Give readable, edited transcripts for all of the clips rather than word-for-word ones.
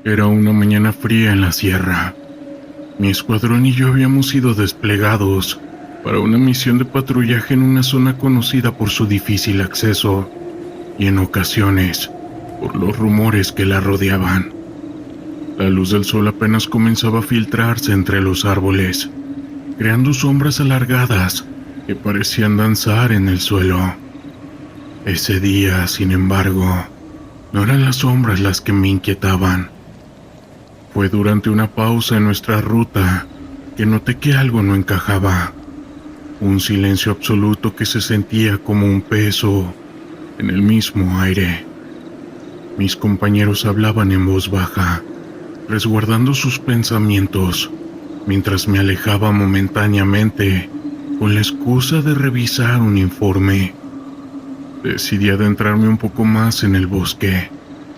Era una mañana fría en la sierra. Mi escuadrón y yo habíamos sido desplegados para una misión de patrullaje en una zona conocida por su difícil acceso y en ocasiones por los rumores que la rodeaban. La luz del sol apenas comenzaba a filtrarse entre los árboles, creando sombras alargadas que parecían danzar en el suelo. Ese día, sin embargo, no eran las sombras las que me inquietaban. Fue durante una pausa en nuestra ruta que noté que algo no encajaba. Un silencio absoluto que se sentía como un peso en el mismo aire. Mis compañeros hablaban en voz baja, resguardando sus pensamientos, mientras me alejaba momentáneamente con la excusa de revisar un informe. Decidí adentrarme un poco más en el bosque,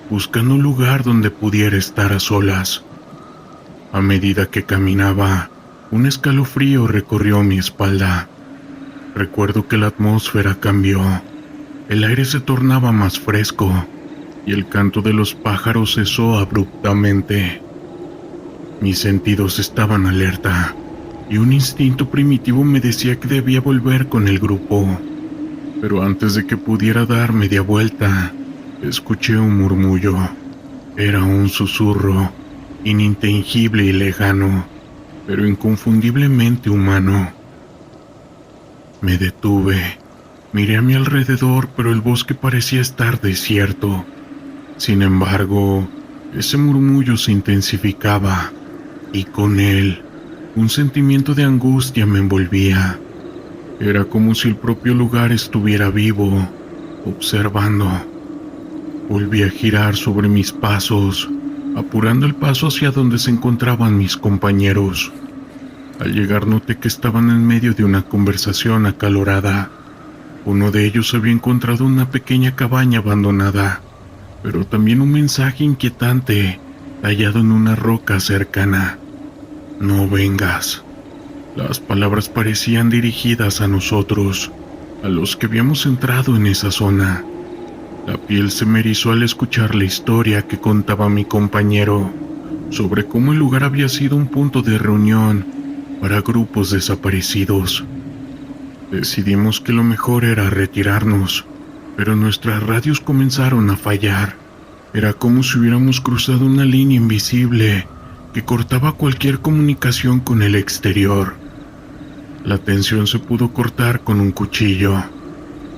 buscando un lugar donde pudiera estar a solas. A medida que caminaba, un escalofrío recorrió mi espalda. Recuerdo que la atmósfera cambió. El aire se tornaba más fresco y el canto de los pájaros cesó abruptamente. Mis sentidos estaban alerta y un instinto primitivo me decía que debía volver con el grupo. Pero antes de que pudiera dar media vuelta, escuché un murmullo. Era un susurro, inintengible y lejano, pero inconfundiblemente humano. Me detuve, miré a mi alrededor, pero el bosque parecía estar desierto. Sin embargo, ese murmullo se intensificaba, y con él, un sentimiento de angustia me envolvía. Era como si el propio lugar estuviera vivo, observando. Volví a girar sobre mis pasos, apurando el paso hacia donde se encontraban mis compañeros. Al llegar noté que estaban en medio de una conversación acalorada. Uno de ellos había encontrado una pequeña cabaña abandonada, pero también un mensaje inquietante tallado en una roca cercana. No vengas. Las palabras parecían dirigidas a nosotros, a los que habíamos entrado en esa zona. La piel se me erizó al escuchar la historia que contaba mi compañero sobre cómo el lugar había sido un punto de reunión para grupos desaparecidos. Decidimos que lo mejor era retirarnos, pero nuestras radios comenzaron a fallar. Era como si hubiéramos cruzado una línea invisible que cortaba cualquier comunicación con el exterior. La tensión se pudo cortar con un cuchillo.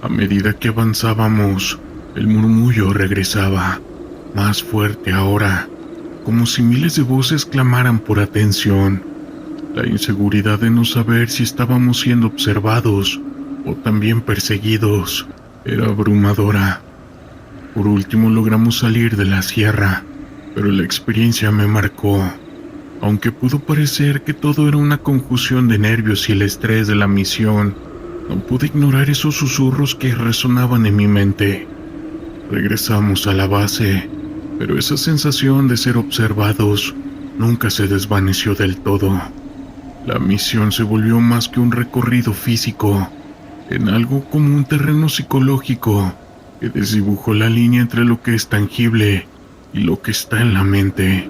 A medida que avanzábamos, el murmullo regresaba, más fuerte ahora, como si miles de voces clamaran por atención. La inseguridad de no saber si estábamos siendo observados o también perseguidos era abrumadora. Por último logramos salir de la sierra, pero la experiencia me marcó. Aunque pudo parecer que todo era una conjunción de nervios y el estrés de la misión, no pude ignorar esos susurros que resonaban en mi mente. Regresamos a la base, pero esa sensación de ser observados nunca se desvaneció del todo. La misión se volvió más que un recorrido físico, en algo como un terreno psicológico que desdibujó la línea entre lo que es tangible y lo que está en la mente.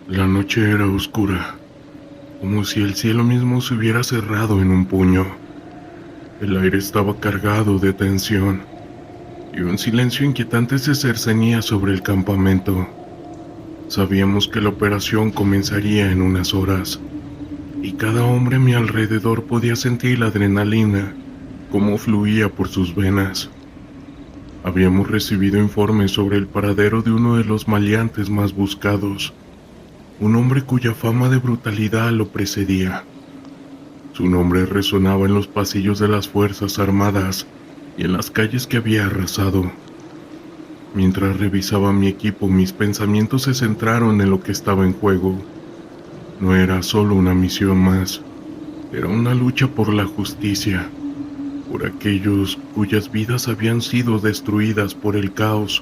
La noche era oscura, como si el cielo mismo se hubiera cerrado en un puño. El aire estaba cargado de tensión, y un silencio inquietante se cercenía sobre el campamento. Sabíamos que la operación comenzaría en unas horas, y cada hombre a mi alrededor podía sentir la adrenalina como fluía por sus venas. Habíamos recibido informes sobre el paradero de uno de los maleantes más buscados, un hombre cuya fama de brutalidad lo precedía. Su nombre resonaba en los pasillos de las Fuerzas Armadas y en las calles que había arrasado. Mientras revisaba mi equipo, mis pensamientos se centraron en lo que estaba en juego. No era solo una misión más, era una lucha por la justicia, por aquellos cuyas vidas habían sido destruidas por el caos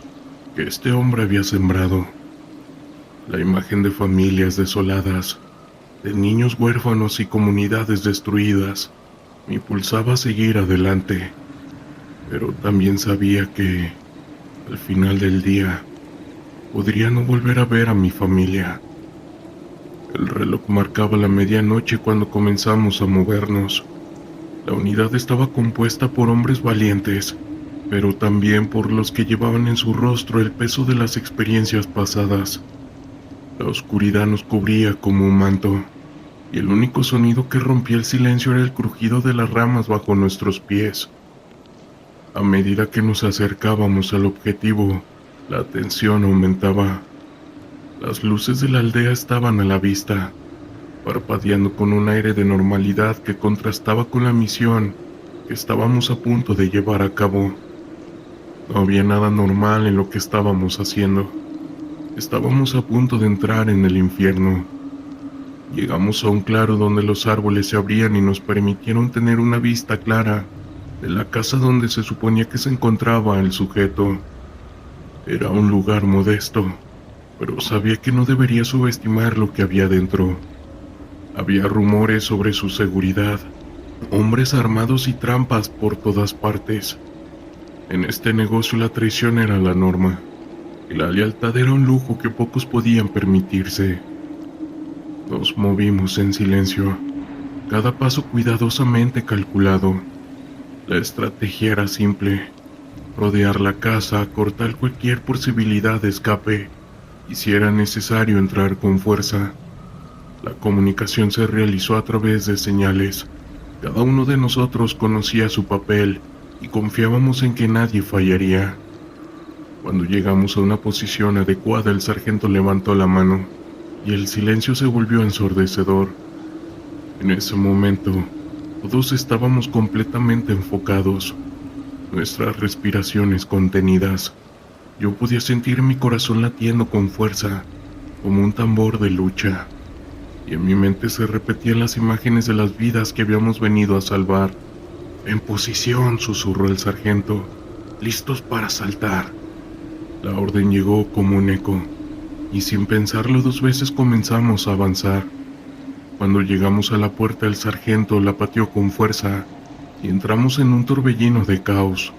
que este hombre había sembrado. La imagen de familias desoladas, de niños huérfanos y comunidades destruidas, me impulsaba a seguir adelante, pero también sabía que Al final del día, podría no volver a ver a mi familia. El reloj marcaba la medianoche cuando comenzamos a movernos. La unidad estaba compuesta por hombres valientes, pero también por los que llevaban en su rostro el peso de las experiencias pasadas. La oscuridad nos cubría como un manto, y el único sonido que rompía el silencio era el crujido de las ramas bajo nuestros pies. A medida que nos acercábamos al objetivo, la tensión aumentaba. Las luces de la aldea estaban a la vista, parpadeando con un aire de normalidad que contrastaba con la misión que estábamos a punto de llevar a cabo. No había nada normal en lo que estábamos haciendo. Estábamos a punto de entrar en el infierno. Llegamos a un claro donde los árboles se abrían y nos permitieron tener una vista clara de la casa donde se suponía que se encontraba el sujeto. Era un lugar modesto, pero sabía que no debería subestimar lo que había dentro. Había rumores sobre su seguridad, hombres armados y trampas por todas partes. En este negocio la traición era la norma, y la lealtad era un lujo que pocos podían permitirse. Nos movimos en silencio, cada paso cuidadosamente calculado. La estrategia era simple: rodear la casa, cortar cualquier posibilidad de escape, y si era necesario entrar con fuerza. La comunicación se realizó a través de señales. Cada uno de nosotros conocía su papel y confiábamos en que nadie fallaría. Cuando llegamos a una posición adecuada, el sargento levantó la mano y el silencio se volvió ensordecedor. En ese momento, todos estábamos completamente enfocados, nuestras respiraciones contenidas. Yo podía sentir mi corazón latiendo con fuerza, como un tambor de lucha, y en mi mente se repetían las imágenes de las vidas que habíamos venido a salvar. «En posición», susurró el sargento, «listos para saltar». La orden llegó como un eco, y sin pensarlo 2 veces comenzamos a avanzar. Cuando llegamos a la puerta, el sargento la pateó con fuerza, y entramos en un torbellino de caos.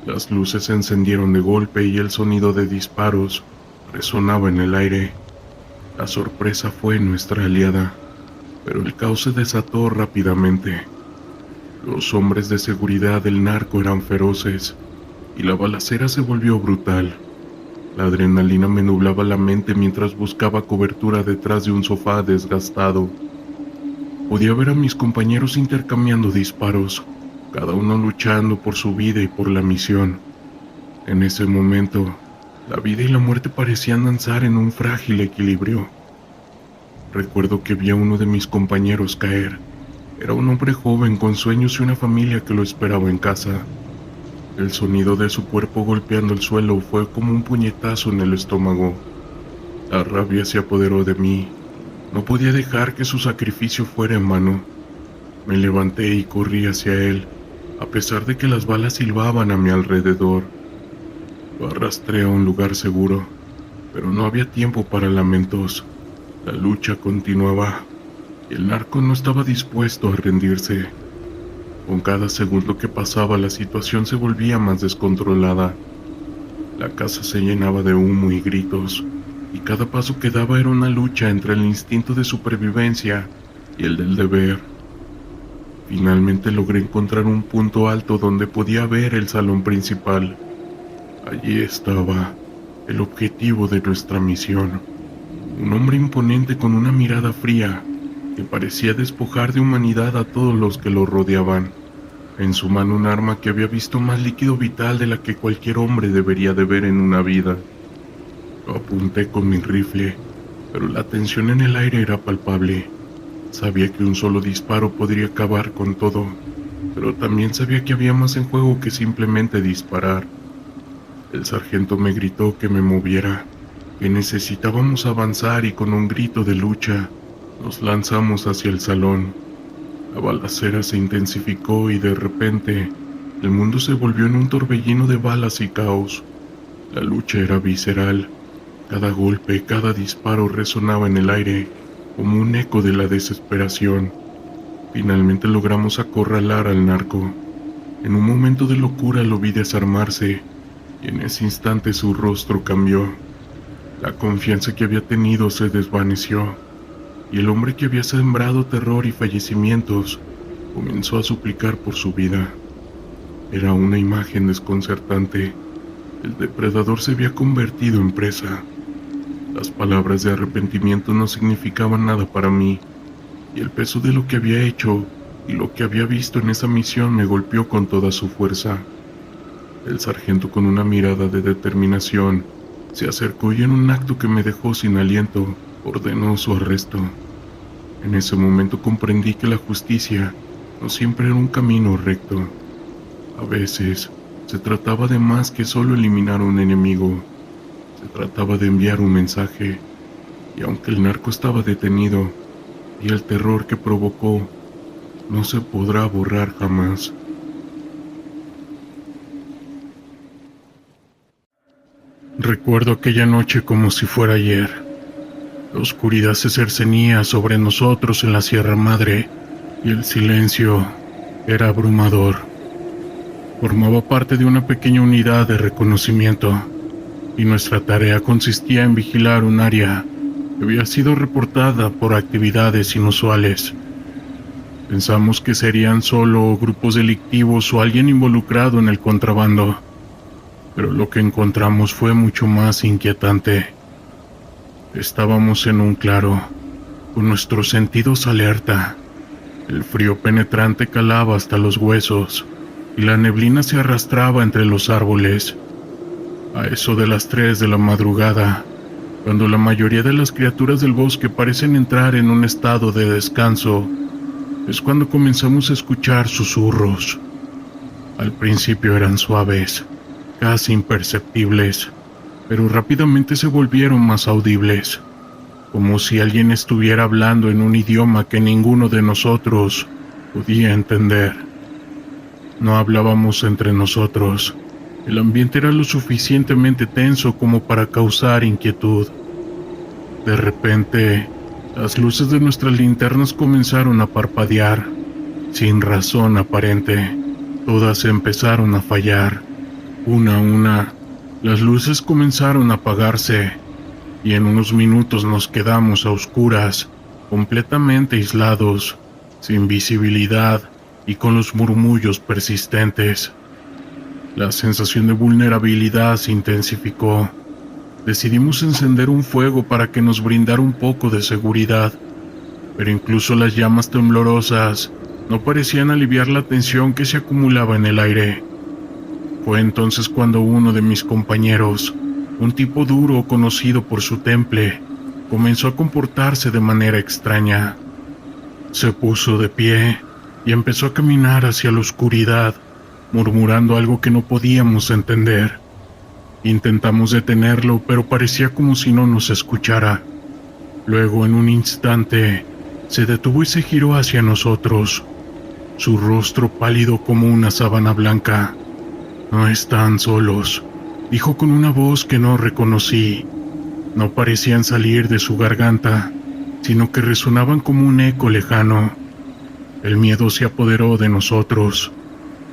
Las luces se encendieron de golpe y el sonido de disparos resonaba en el aire. La sorpresa fue nuestra aliada, pero el caos se desató rápidamente. Los hombres de seguridad del narco eran feroces, y la balacera se volvió brutal. La adrenalina me nublaba la mente mientras buscaba cobertura detrás de un sofá desgastado. Podía ver a mis compañeros intercambiando disparos, cada uno luchando por su vida y por la misión. En ese momento, la vida y la muerte parecían danzar en un frágil equilibrio. Recuerdo que vi a uno de mis compañeros caer. Era un hombre joven con sueños y una familia que lo esperaba en casa. El sonido de su cuerpo golpeando el suelo fue como un puñetazo en el estómago. La rabia se apoderó de mí. No podía dejar que su sacrificio fuera en vano. Me levanté y corrí hacia él, a pesar de que las balas silbaban a mi alrededor. Lo arrastré a un lugar seguro, pero no había tiempo para lamentos. La lucha continuaba, y el narco no estaba dispuesto a rendirse. Con cada segundo que pasaba, la situación se volvía más descontrolada. La casa se llenaba de humo y gritos, y cada paso que daba era una lucha entre el instinto de supervivencia y el del deber. Finalmente logré encontrar un punto alto donde podía ver el salón principal. Allí estaba el objetivo de nuestra misión. Un hombre imponente con una mirada fría que parecía despojar de humanidad a todos los que lo rodeaban. En su mano un arma que había visto más líquido vital de la que cualquier hombre debería de ver en una vida. Lo apunté con mi rifle, pero la tensión en el aire era palpable. Sabía que un solo disparo podría acabar con todo, pero también sabía que había más en juego que simplemente disparar. El sargento me gritó que me moviera, que necesitábamos avanzar, y con un grito de lucha nos lanzamos hacia el salón. La balacera se intensificó y de repente el mundo se volvió en un torbellino de balas y caos. La lucha era visceral. Cada golpe, cada disparo resonaba en el aire como un eco de la desesperación. Finalmente logramos acorralar al narco. En un momento de locura lo vi desarmarse, y en ese instante su rostro cambió. La confianza que había tenido se desvaneció, y el hombre que había sembrado terror y fallecimientos comenzó a suplicar por su vida. Era una imagen desconcertante. El depredador se había convertido en presa. Las palabras de arrepentimiento no significaban nada para mí, y el peso de lo que había hecho y lo que había visto en esa misión me golpeó con toda su fuerza. El sargento, con una mirada de determinación, se acercó y en un acto que me dejó sin aliento, ordenó su arresto. En ese momento comprendí que la justicia no siempre era un camino recto. A veces se trataba de más que solo eliminar a un enemigo. Se trataba de enviar un mensaje, y aunque el narco estaba detenido y el terror que provocó no se podrá borrar jamás. Recuerdo aquella noche como si fuera ayer. La oscuridad se cercenía sobre nosotros en la Sierra Madre y el silencio era abrumador. Formaba parte de una pequeña unidad de reconocimiento y nuestra tarea consistía en vigilar un área que había sido reportada por actividades inusuales. Pensamos que serían solo grupos delictivos o alguien involucrado en el contrabando, pero lo que encontramos fue mucho más inquietante. Estábamos en un claro, con nuestros sentidos alerta. El frío penetrante calaba hasta los huesos y la neblina se arrastraba entre los árboles. A eso de las 3 de la madrugada, cuando la mayoría de las criaturas del bosque parecen entrar en un estado de descanso, es cuando comenzamos a escuchar susurros. Al principio eran suaves, casi imperceptibles, pero rápidamente se volvieron más audibles, como si alguien estuviera hablando en un idioma que ninguno de nosotros podía entender. No hablábamos entre nosotros. El ambiente era lo suficientemente tenso como para causar inquietud. De repente, las luces de nuestras linternas comenzaron a parpadear, sin razón aparente. Todas empezaron a fallar. Una a una, las luces comenzaron a apagarse, y en unos minutos nos quedamos a oscuras, completamente aislados, sin visibilidad y con los murmullos persistentes. La sensación de vulnerabilidad se intensificó. Decidimos encender un fuego para que nos brindara un poco de seguridad, pero incluso las llamas temblorosas no parecían aliviar la tensión que se acumulaba en el aire. Fue entonces cuando uno de mis compañeros, un tipo duro conocido por su temple, comenzó a comportarse de manera extraña. Se puso de pie y empezó a caminar hacia la oscuridad, murmurando algo que no podíamos entender. Intentamos detenerlo, pero parecía como si no nos escuchara. Luego, en un instante, se detuvo y se giró hacia nosotros, su rostro pálido como una sábana blanca. «No están solos», dijo con una voz que no reconocí. No parecían salir de su garganta, sino que resonaban como un eco lejano. El miedo se apoderó de nosotros.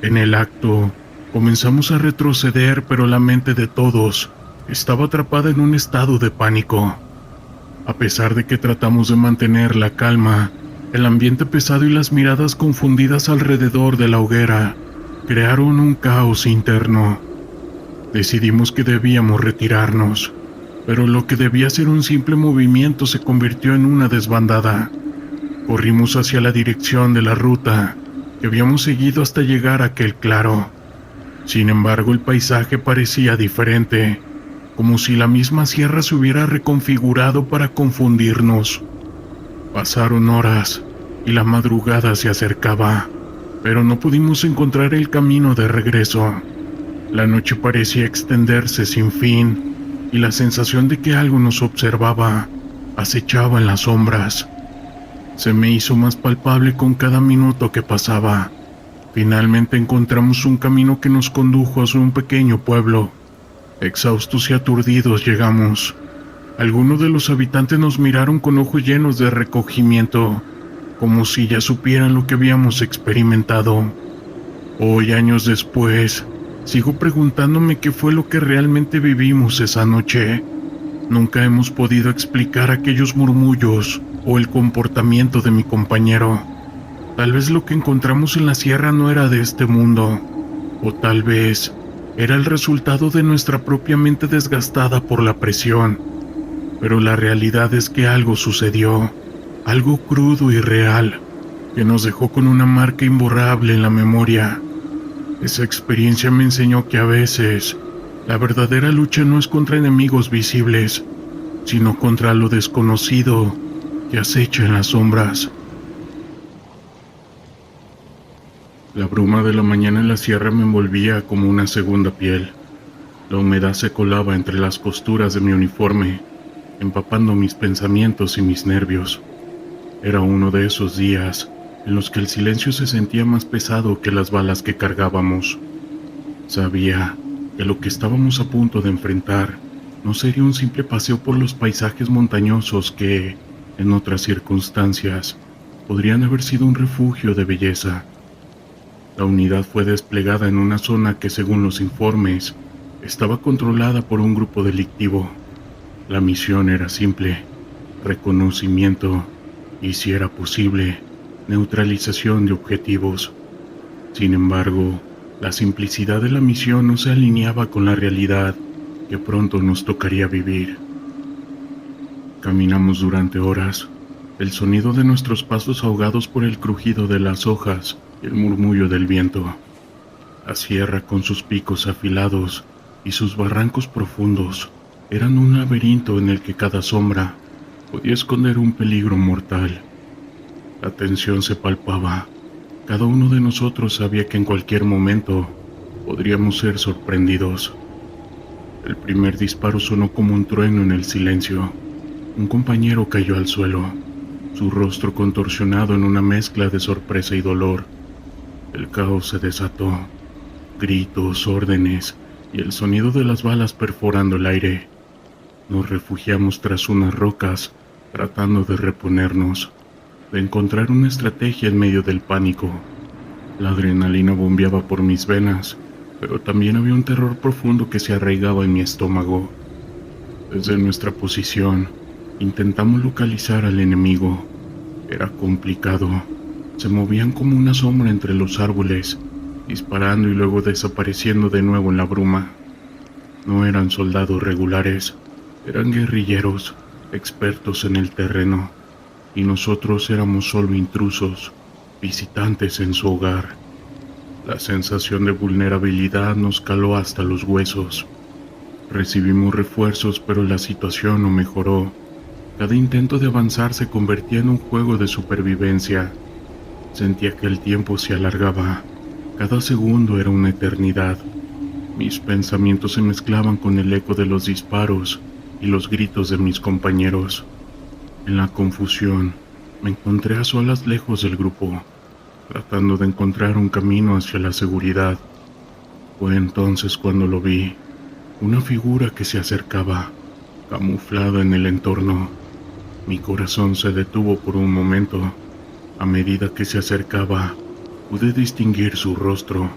En el acto, comenzamos a retroceder, pero la mente de todos estaba atrapada en un estado de pánico. A pesar de que tratamos de mantener la calma, el ambiente pesado y las miradas confundidas alrededor de la hoguera crearon un caos interno. Decidimos que debíamos retirarnos, pero lo que debía ser un simple movimiento se convirtió en una desbandada. Corrimos hacia la dirección de la ruta que habíamos seguido hasta llegar a aquel claro. Sin embargo, el paisaje parecía diferente, como si la misma sierra se hubiera reconfigurado para confundirnos. Pasaron horas y la madrugada se acercaba, pero no pudimos encontrar el camino de regreso. La noche parecía extenderse sin fin, y la sensación de que algo nos observaba acechaba en las sombras. Se me hizo más palpable con cada minuto que pasaba. Finalmente encontramos un camino que nos condujo hacia un pequeño pueblo. Exhaustos y aturdidos llegamos. Algunos de los habitantes nos miraron con ojos llenos de recogimiento, como si ya supieran lo que habíamos experimentado. Hoy, años después, Sigo preguntándome qué fue lo que realmente vivimos esa noche. Nunca hemos podido explicar aquellos murmullos o el comportamiento de mi compañero. Tal vez lo que encontramos en la sierra no era de este mundo, o tal vez era el resultado de nuestra propia mente desgastada por la presión. Pero la realidad es que algo sucedió, algo crudo y real, que nos dejó con una marca imborrable en la memoria. Esa experiencia me enseñó que a veces la verdadera lucha no es contra enemigos visibles, sino contra lo desconocido que acecha en las sombras. La bruma de la mañana en la sierra me envolvía como una segunda piel. La humedad se colaba entre las costuras de mi uniforme, empapando mis pensamientos y mis nervios. Era uno de esos días en los que el silencio se sentía más pesado que las balas que cargábamos. Sabía que lo que estábamos a punto de enfrentar no sería un simple paseo por los paisajes montañosos que, en otras circunstancias, podrían haber sido un refugio de belleza. La unidad fue desplegada en una zona que, según los informes, estaba controlada por un grupo delictivo. La misión era simple: reconocimiento y, si era posible, neutralización de objetivos. Sin embargo, la simplicidad de la misión no se alineaba con la realidad que pronto nos tocaría vivir. Caminamos durante horas, el sonido de nuestros pasos ahogados por el crujido de las hojas y el murmullo del viento. La sierra, con sus picos afilados y sus barrancos profundos, eran un laberinto en el que cada sombra podía esconder un peligro mortal. La tensión se palpaba. Cada uno de nosotros sabía que en cualquier momento podríamos ser sorprendidos. El primer disparo sonó como un trueno en el silencio. Un compañero cayó al suelo, su rostro contorsionado en una mezcla de sorpresa y dolor. El caos se desató. Gritos, órdenes y el sonido de las balas perforando el aire. Nos refugiamos tras unas rocas, tratando de reponernos, de encontrar una estrategia en medio del pánico. La adrenalina bombeaba por mis venas, pero también había un terror profundo que se arraigaba en mi estómago. Desde nuestra posición, intentamos localizar al enemigo. Era complicado. Se movían como una sombra entre los árboles, disparando y luego desapareciendo de nuevo en la bruma. No eran soldados regulares, eran guerrilleros, expertos en el terreno, y nosotros éramos solo intrusos, visitantes en su hogar. La sensación de vulnerabilidad nos caló hasta los huesos. Recibimos refuerzos, pero la situación no mejoró. Cada intento de avanzar se convertía en un juego de supervivencia. Sentía que el tiempo se alargaba. Cada segundo era una eternidad. Mis pensamientos se mezclaban con el eco de los disparos y los gritos de mis compañeros. En la confusión, me encontré a solas lejos del grupo, tratando de encontrar un camino hacia la seguridad. Fue entonces cuando lo vi, una figura que se acercaba, camuflada en el entorno. Mi corazón se detuvo por un momento. A medida que se acercaba, pude distinguir su rostro.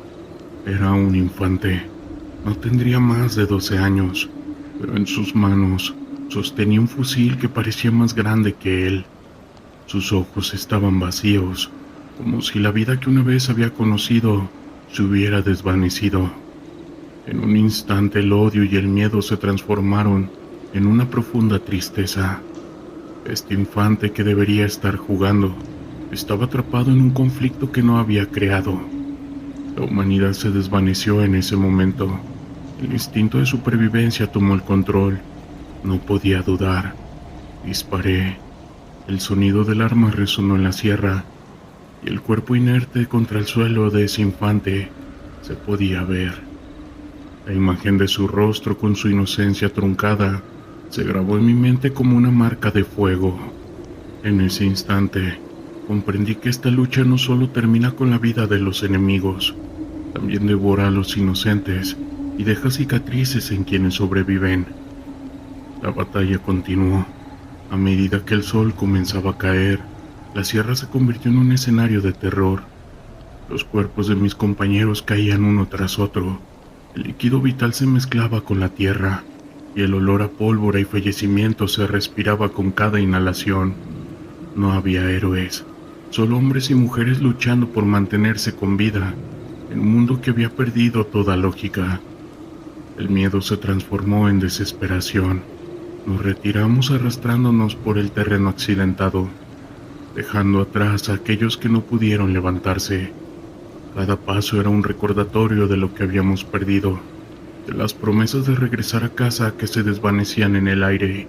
Era un infante. No tendría más de 12 años, pero en sus manos sostenía un fusil que parecía más grande que él. Sus ojos estaban vacíos, como si la vida que una vez había conocido se hubiera desvanecido. En un instante el odio y el miedo se transformaron en una profunda tristeza. Este infante, que debería estar jugando, estaba atrapado en un conflicto que no había creado. La humanidad se desvaneció en ese momento. El instinto de supervivencia tomó el control. No podía dudar. Disparé. El sonido del arma resonó en la sierra, y el cuerpo inerte contra el suelo de ese infante se podía ver. La imagen de su rostro, con su inocencia truncada, se grabó en mi mente como una marca de fuego. En ese instante, comprendí que esta lucha no solo termina con la vida de los enemigos, también devora a los inocentes y deja cicatrices en quienes sobreviven. La batalla continuó. A medida que el sol comenzaba a caer, la sierra se convirtió en un escenario de terror. Los cuerpos de mis compañeros caían uno tras otro, El líquido vital se mezclaba con la tierra, y el olor a pólvora y fallecimiento se respiraba con cada inhalación. No había héroes, solo hombres y mujeres luchando por mantenerse con vida, en un mundo que había perdido toda lógica. El miedo se transformó en desesperación. Nos retiramos arrastrándonos por el terreno accidentado, dejando atrás a aquellos que no pudieron levantarse. Cada paso era un recordatorio de lo que habíamos perdido, de las promesas de regresar a casa que se desvanecían en el aire.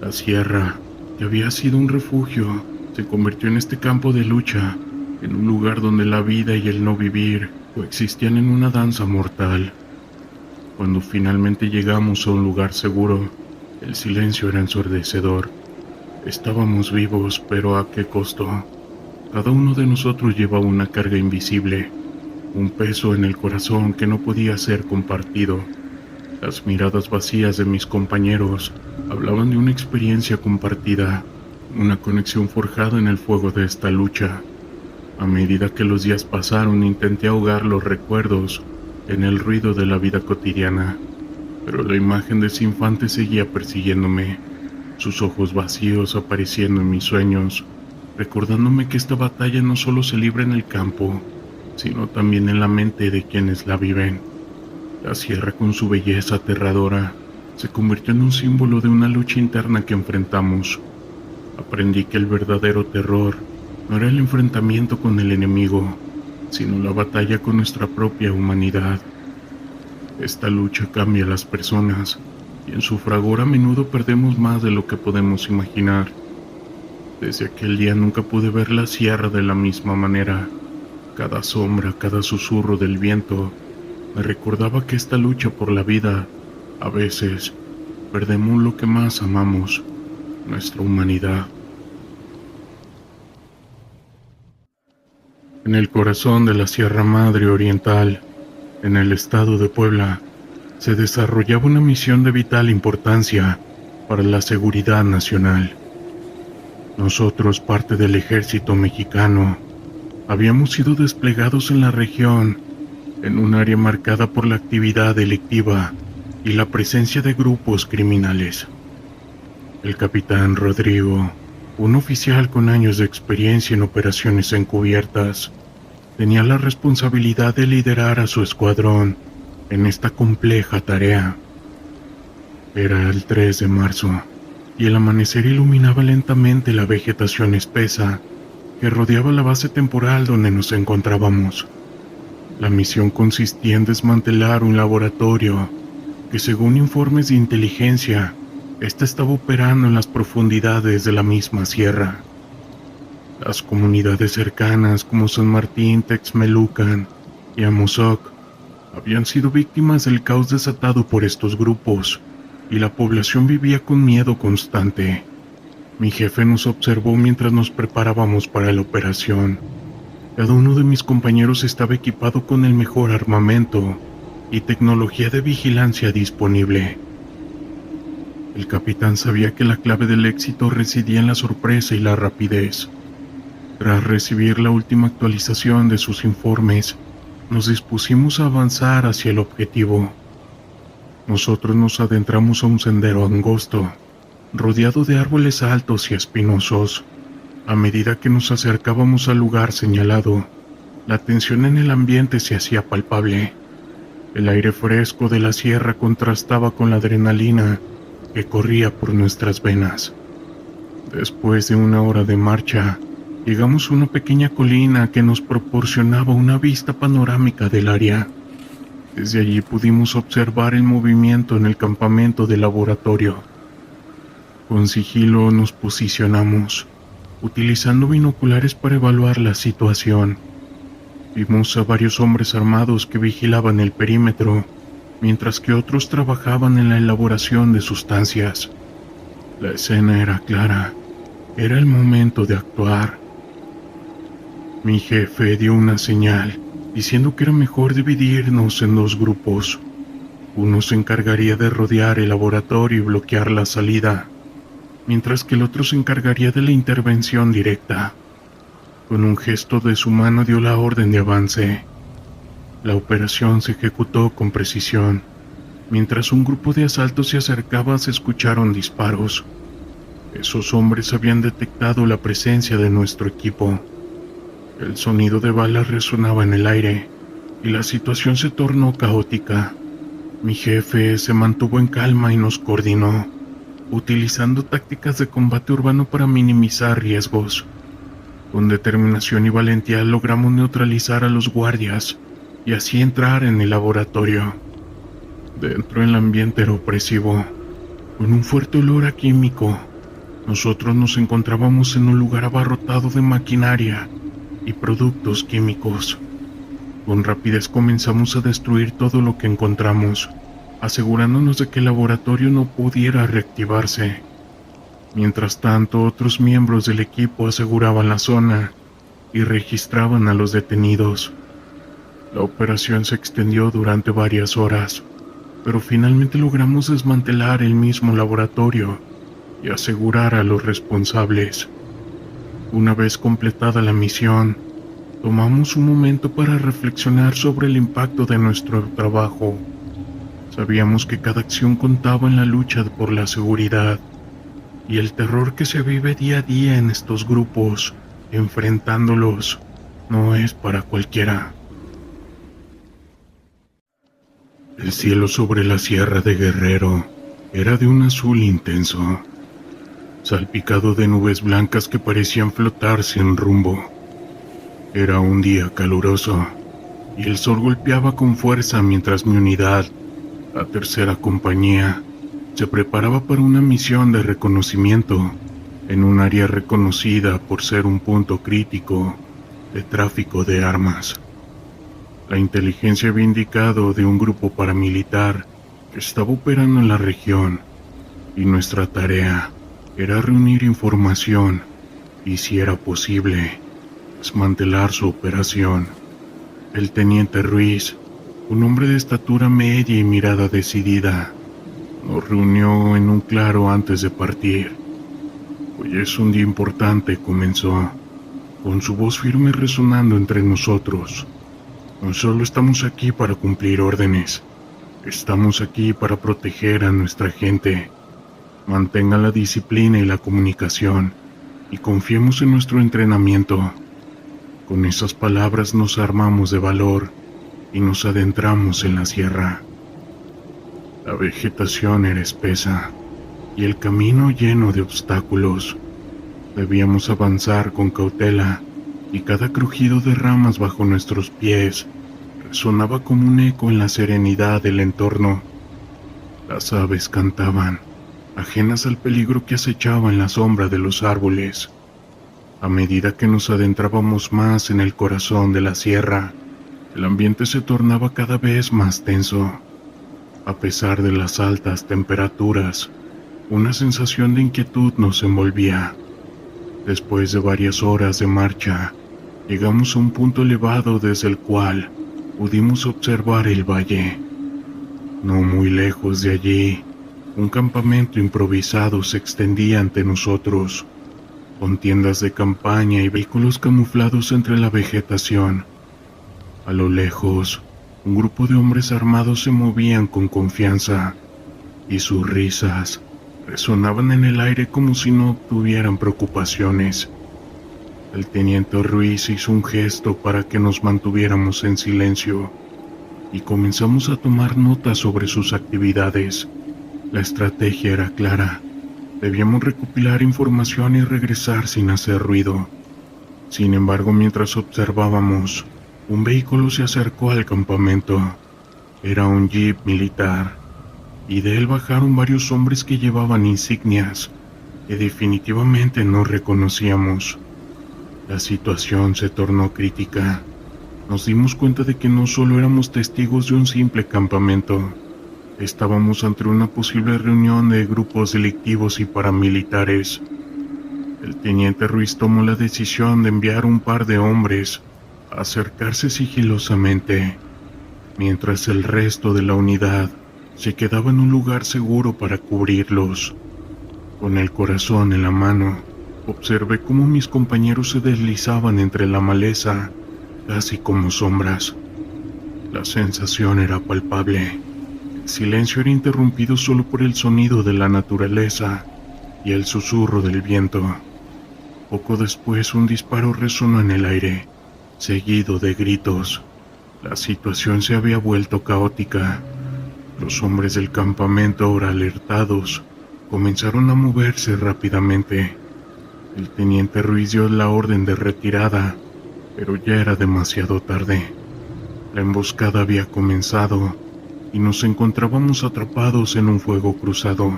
La sierra, que había sido un refugio, se convirtió en este campo de lucha, en un lugar donde la vida y el no vivir coexistían en una danza mortal. Cuando finalmente llegamos a un lugar seguro, el silencio era ensordecedor. Estábamos vivos, pero ¿a qué costo? Cada uno de nosotros llevaba una carga invisible, un peso en el corazón que no podía ser compartido. Las miradas vacías de mis compañeros hablaban de una experiencia compartida, una conexión forjada en el fuego de esta lucha. A medida que los días pasaron, intenté ahogar los recuerdos en el ruido de la vida cotidiana, pero la imagen de ese infante seguía persiguiéndome, sus ojos vacíos apareciendo en mis sueños, recordándome que esta batalla no solo se libra en el campo, sino también en la mente de quienes la viven. La sierra, con su belleza aterradora, se convirtió en un símbolo de una lucha interna que enfrentamos. Aprendí que el verdadero terror no era el enfrentamiento con el enemigo, sino la batalla con nuestra propia humanidad. Esta lucha cambia a las personas, y en su fragor a menudo perdemos más de lo que podemos imaginar. Desde aquel día nunca pude ver la sierra de la misma manera. Cada sombra, cada susurro del viento, me recordaba que esta lucha por la vida, a veces, perdemos lo que más amamos, nuestra humanidad. En el corazón de la Sierra Madre Oriental, en el estado de Puebla, se desarrollaba una misión de vital importancia para la seguridad nacional. Nosotros, parte del ejército mexicano, habíamos sido desplegados en la región, en un área marcada por la actividad delictiva y la presencia de grupos criminales. El capitán Rodrigo, un oficial con años de experiencia en operaciones encubiertas, tenía la responsabilidad de liderar a su escuadrón en esta compleja tarea. Era el 3 de marzo, y el amanecer iluminaba lentamente la vegetación espesa que rodeaba la base temporal donde nos encontrábamos. La misión consistía en desmantelar un laboratorio que, según informes de inteligencia, estaba operando en las profundidades de la misma sierra. Las comunidades cercanas como San Martín, Texmelucan y Amozoc habían sido víctimas del caos desatado por estos grupos, y la población vivía con miedo constante. Mi jefe nos observó mientras nos preparábamos para la operación. Cada uno de mis compañeros estaba equipado con el mejor armamento y tecnología de vigilancia disponible. El capitán sabía que la clave del éxito residía en la sorpresa y la rapidez. Tras recibir la última actualización de sus informes, nos dispusimos a avanzar hacia el objetivo. Nosotros nos adentramos a un sendero angosto, rodeado de árboles altos y espinosos. A medida que nos acercábamos al lugar señalado, la tensión en el ambiente se hacía palpable. El aire fresco de la sierra contrastaba con la adrenalina que corría por nuestras venas. Después de una hora de marcha, llegamos a una pequeña colina que nos proporcionaba una vista panorámica del área. Desde allí pudimos observar el movimiento en el campamento del laboratorio. Con sigilo nos posicionamos, utilizando binoculares para evaluar la situación. Vimos a varios hombres armados que vigilaban el perímetro, mientras que otros trabajaban en la elaboración de sustancias. La escena era clara. Era el momento de actuar. Mi jefe dio una señal, diciendo que era mejor dividirnos en dos grupos. Uno se encargaría de rodear el laboratorio y bloquear la salida, mientras que el otro se encargaría de la intervención directa. Con un gesto de su mano dio la orden de avance. La operación se ejecutó con precisión. Mientras un grupo de asaltos se acercaba, se escucharon disparos. Esos hombres habían detectado la presencia de nuestro equipo. El sonido de balas resonaba en el aire y la situación se tornó caótica. Mi jefe se mantuvo en calma y nos coordinó, utilizando tácticas de combate urbano para minimizar riesgos. Con determinación y valentía logramos neutralizar a los guardias y así entrar en el laboratorio. Dentro el ambiente era opresivo, con un fuerte olor a químico. Nosotros nos encontrábamos en un lugar abarrotado de maquinaria y productos químicos. Con rapidez comenzamos a destruir todo lo que encontramos, asegurándonos de que el laboratorio no pudiera reactivarse. Mientras tanto, otros miembros del equipo aseguraban la zona y registraban a los detenidos. La operación se extendió durante varias horas, pero finalmente logramos desmantelar el mismo laboratorio y asegurar a los responsables. Una vez completada la misión, tomamos un momento para reflexionar sobre el impacto de nuestro trabajo. Sabíamos que cada acción contaba en la lucha por la seguridad y el terror que se vive día a día en estos grupos, enfrentándolos, no es para cualquiera. El cielo sobre la Sierra de Guerrero era de un azul intenso, salpicado de nubes blancas que parecían flotar sin rumbo. Era un día caluroso y el sol golpeaba con fuerza mientras mi unidad, la tercera compañía, se preparaba para una misión de reconocimiento en un área reconocida por ser un punto crítico de tráfico de armas. La inteligencia había indicado de un grupo paramilitar que estaba operando en la región y nuestra tarea era reunir información y, si era posible, desmantelar su operación. El teniente Ruiz, un hombre de estatura media y mirada decidida, nos reunió en un claro antes de partir. Hoy es un día importante, comenzó, con su voz firme resonando entre nosotros. No solo estamos aquí para cumplir órdenes, estamos aquí para proteger a nuestra gente. Mantenga la disciplina y la comunicación, y confiemos en nuestro entrenamiento. Con esas palabras nos armamos de valor y nos adentramos en la sierra. La vegetación era espesa y el camino lleno de obstáculos. Debíamos avanzar con cautela y cada crujido de ramas bajo nuestros pies resonaba como un eco en la serenidad del entorno. Las aves cantaban, ajenas al peligro que acechaba en la sombra de los árboles. A medida que nos adentrábamos más en el corazón de la sierra, el ambiente se tornaba cada vez más tenso. A pesar de las altas temperaturas, una sensación de inquietud nos envolvía. Después de varias horas de marcha, llegamos a un punto elevado desde el cual pudimos observar el valle. No muy lejos de allí, un campamento improvisado se extendía ante nosotros, con tiendas de campaña y vehículos camuflados entre la vegetación. A lo lejos, un grupo de hombres armados se movían con confianza, y sus risas resonaban en el aire como si no tuvieran preocupaciones. El teniente Ruiz hizo un gesto para que nos mantuviéramos en silencio, y comenzamos a tomar notas sobre sus actividades. La estrategia era clara. Debíamos recopilar información y regresar sin hacer ruido. Sin embargo, mientras observábamos, un vehículo se acercó al campamento. Era un jeep militar, y de él bajaron varios hombres que llevaban insignias que definitivamente no reconocíamos. La situación se tornó crítica. Nos dimos cuenta de que no solo éramos testigos de un simple campamento, estábamos ante una posible reunión de grupos delictivos y paramilitares. El teniente Ruiz tomó la decisión de enviar un par de hombres a acercarse sigilosamente, mientras el resto de la unidad se quedaba en un lugar seguro para cubrirlos. Con el corazón en la mano, observé cómo mis compañeros se deslizaban entre la maleza, casi como sombras. La sensación era palpable. El silencio era interrumpido solo por el sonido de la naturaleza y el susurro del viento. Poco después, un disparo resonó en el aire, seguido de gritos. La situación se había vuelto caótica. Los hombres del campamento, ahora alertados, comenzaron a moverse rápidamente. El teniente Ruiz dio la orden de retirada, pero ya era demasiado tarde. La emboscada había comenzado y nos encontrábamos atrapados en un fuego cruzado.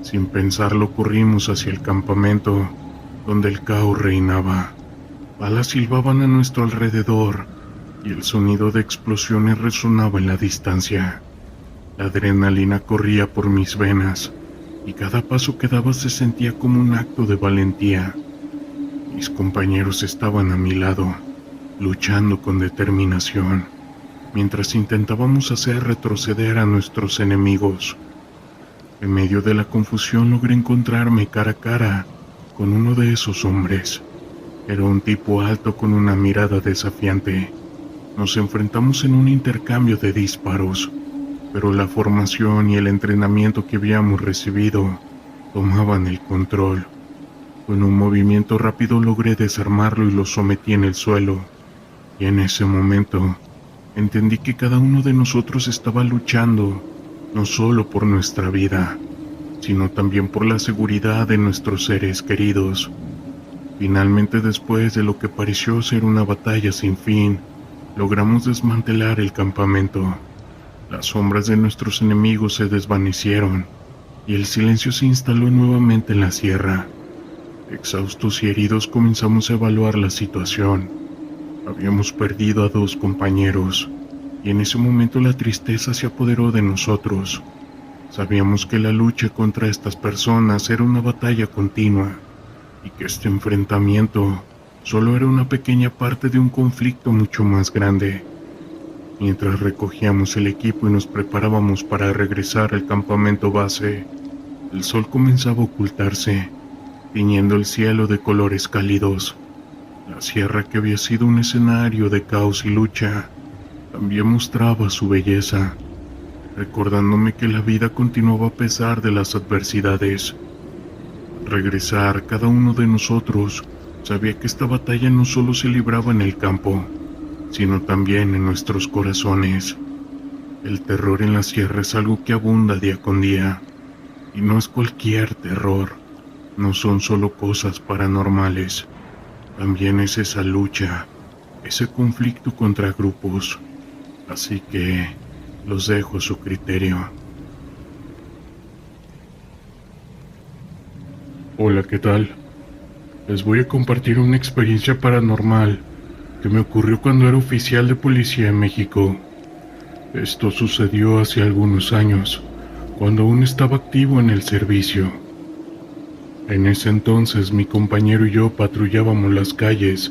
Sin pensarlo, corrimos hacia el campamento, donde el caos reinaba. Balas silbaban a nuestro alrededor y el sonido de explosiones resonaba en la distancia. La adrenalina corría por mis venas y cada paso que daba se sentía como un acto de valentía. Mis compañeros estaban a mi lado, luchando con determinación, mientras intentábamos hacer retroceder a nuestros enemigos. En medio de la confusión logré encontrarme cara a cara con uno de esos hombres. Era un tipo alto con una mirada desafiante. Nos enfrentamos en un intercambio de disparos, pero la formación y el entrenamiento que habíamos recibido tomaban el control. Con un movimiento rápido logré desarmarlo y lo sometí en el suelo, y en ese momento entendí que cada uno de nosotros estaba luchando no solo por nuestra vida, sino también por la seguridad de nuestros seres queridos. Finalmente, después de lo que pareció ser una batalla sin fin, logramos desmantelar el campamento. Las sombras de nuestros enemigos se desvanecieron y el silencio se instaló nuevamente en la sierra. Exhaustos y heridos comenzamos a evaluar la situación. Habíamos perdido a 2 compañeros y en ese momento la tristeza se apoderó de nosotros. Sabíamos que la lucha contra estas personas era una batalla continua y que este enfrentamiento solo era una pequeña parte de un conflicto mucho más grande. Mientras recogíamos el equipo y nos preparábamos para regresar al campamento base, el sol comenzaba a ocultarse, tiñendo el cielo de colores cálidos. La sierra, que había sido un escenario de caos y lucha, también mostraba su belleza, recordándome que la vida continuaba a pesar de las adversidades. Al regresar, cada uno de nosotros sabía que esta batalla no solo se libraba en el campo, sino también en nuestros corazones. El terror en la sierra es algo que abunda día con día, y no es cualquier terror. No son solo cosas paranormales, también es esa lucha, ese conflicto contra grupos. Así que los dejo a su criterio. Hola, ¿qué tal? Les voy a compartir una experiencia paranormal que me ocurrió cuando era oficial de policía en México. Esto sucedió hace algunos años, cuando aún estaba activo en el servicio. En ese entonces mi compañero y yo patrullábamos las calles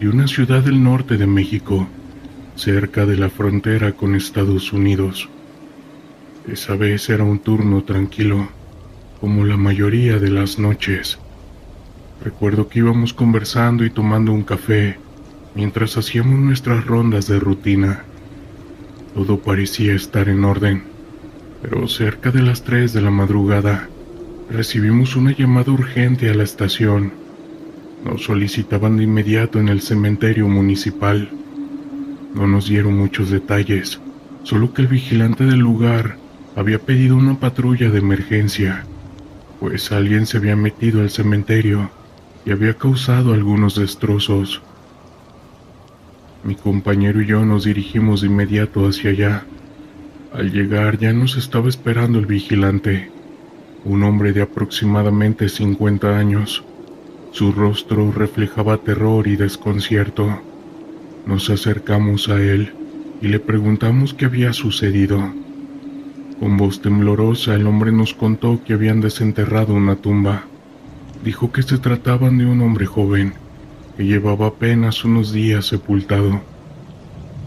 de una ciudad del norte de México, cerca de la frontera con Estados Unidos. Esa vez era un turno tranquilo, como la mayoría de las noches. Recuerdo que íbamos conversando y tomando un café mientras hacíamos nuestras rondas de rutina. Todo parecía estar en orden, pero cerca de las 3 de la madrugada recibimos una llamada urgente a la estación. Nos solicitaban de inmediato en el cementerio municipal. No nos dieron muchos detalles, solo que el vigilante del lugar había pedido una patrulla de emergencia, pues alguien se había metido al cementerio y había causado algunos destrozos. Mi compañero y yo nos dirigimos de inmediato hacia allá. Al llegar ya nos estaba esperando el vigilante, un hombre de aproximadamente 50 años. Su rostro reflejaba terror y desconcierto. Nos acercamos a él y le preguntamos qué había sucedido. Con voz temblorosa el hombre nos contó que habían desenterrado una tumba. Dijo que se trataban de un hombre joven que llevaba apenas unos días sepultado.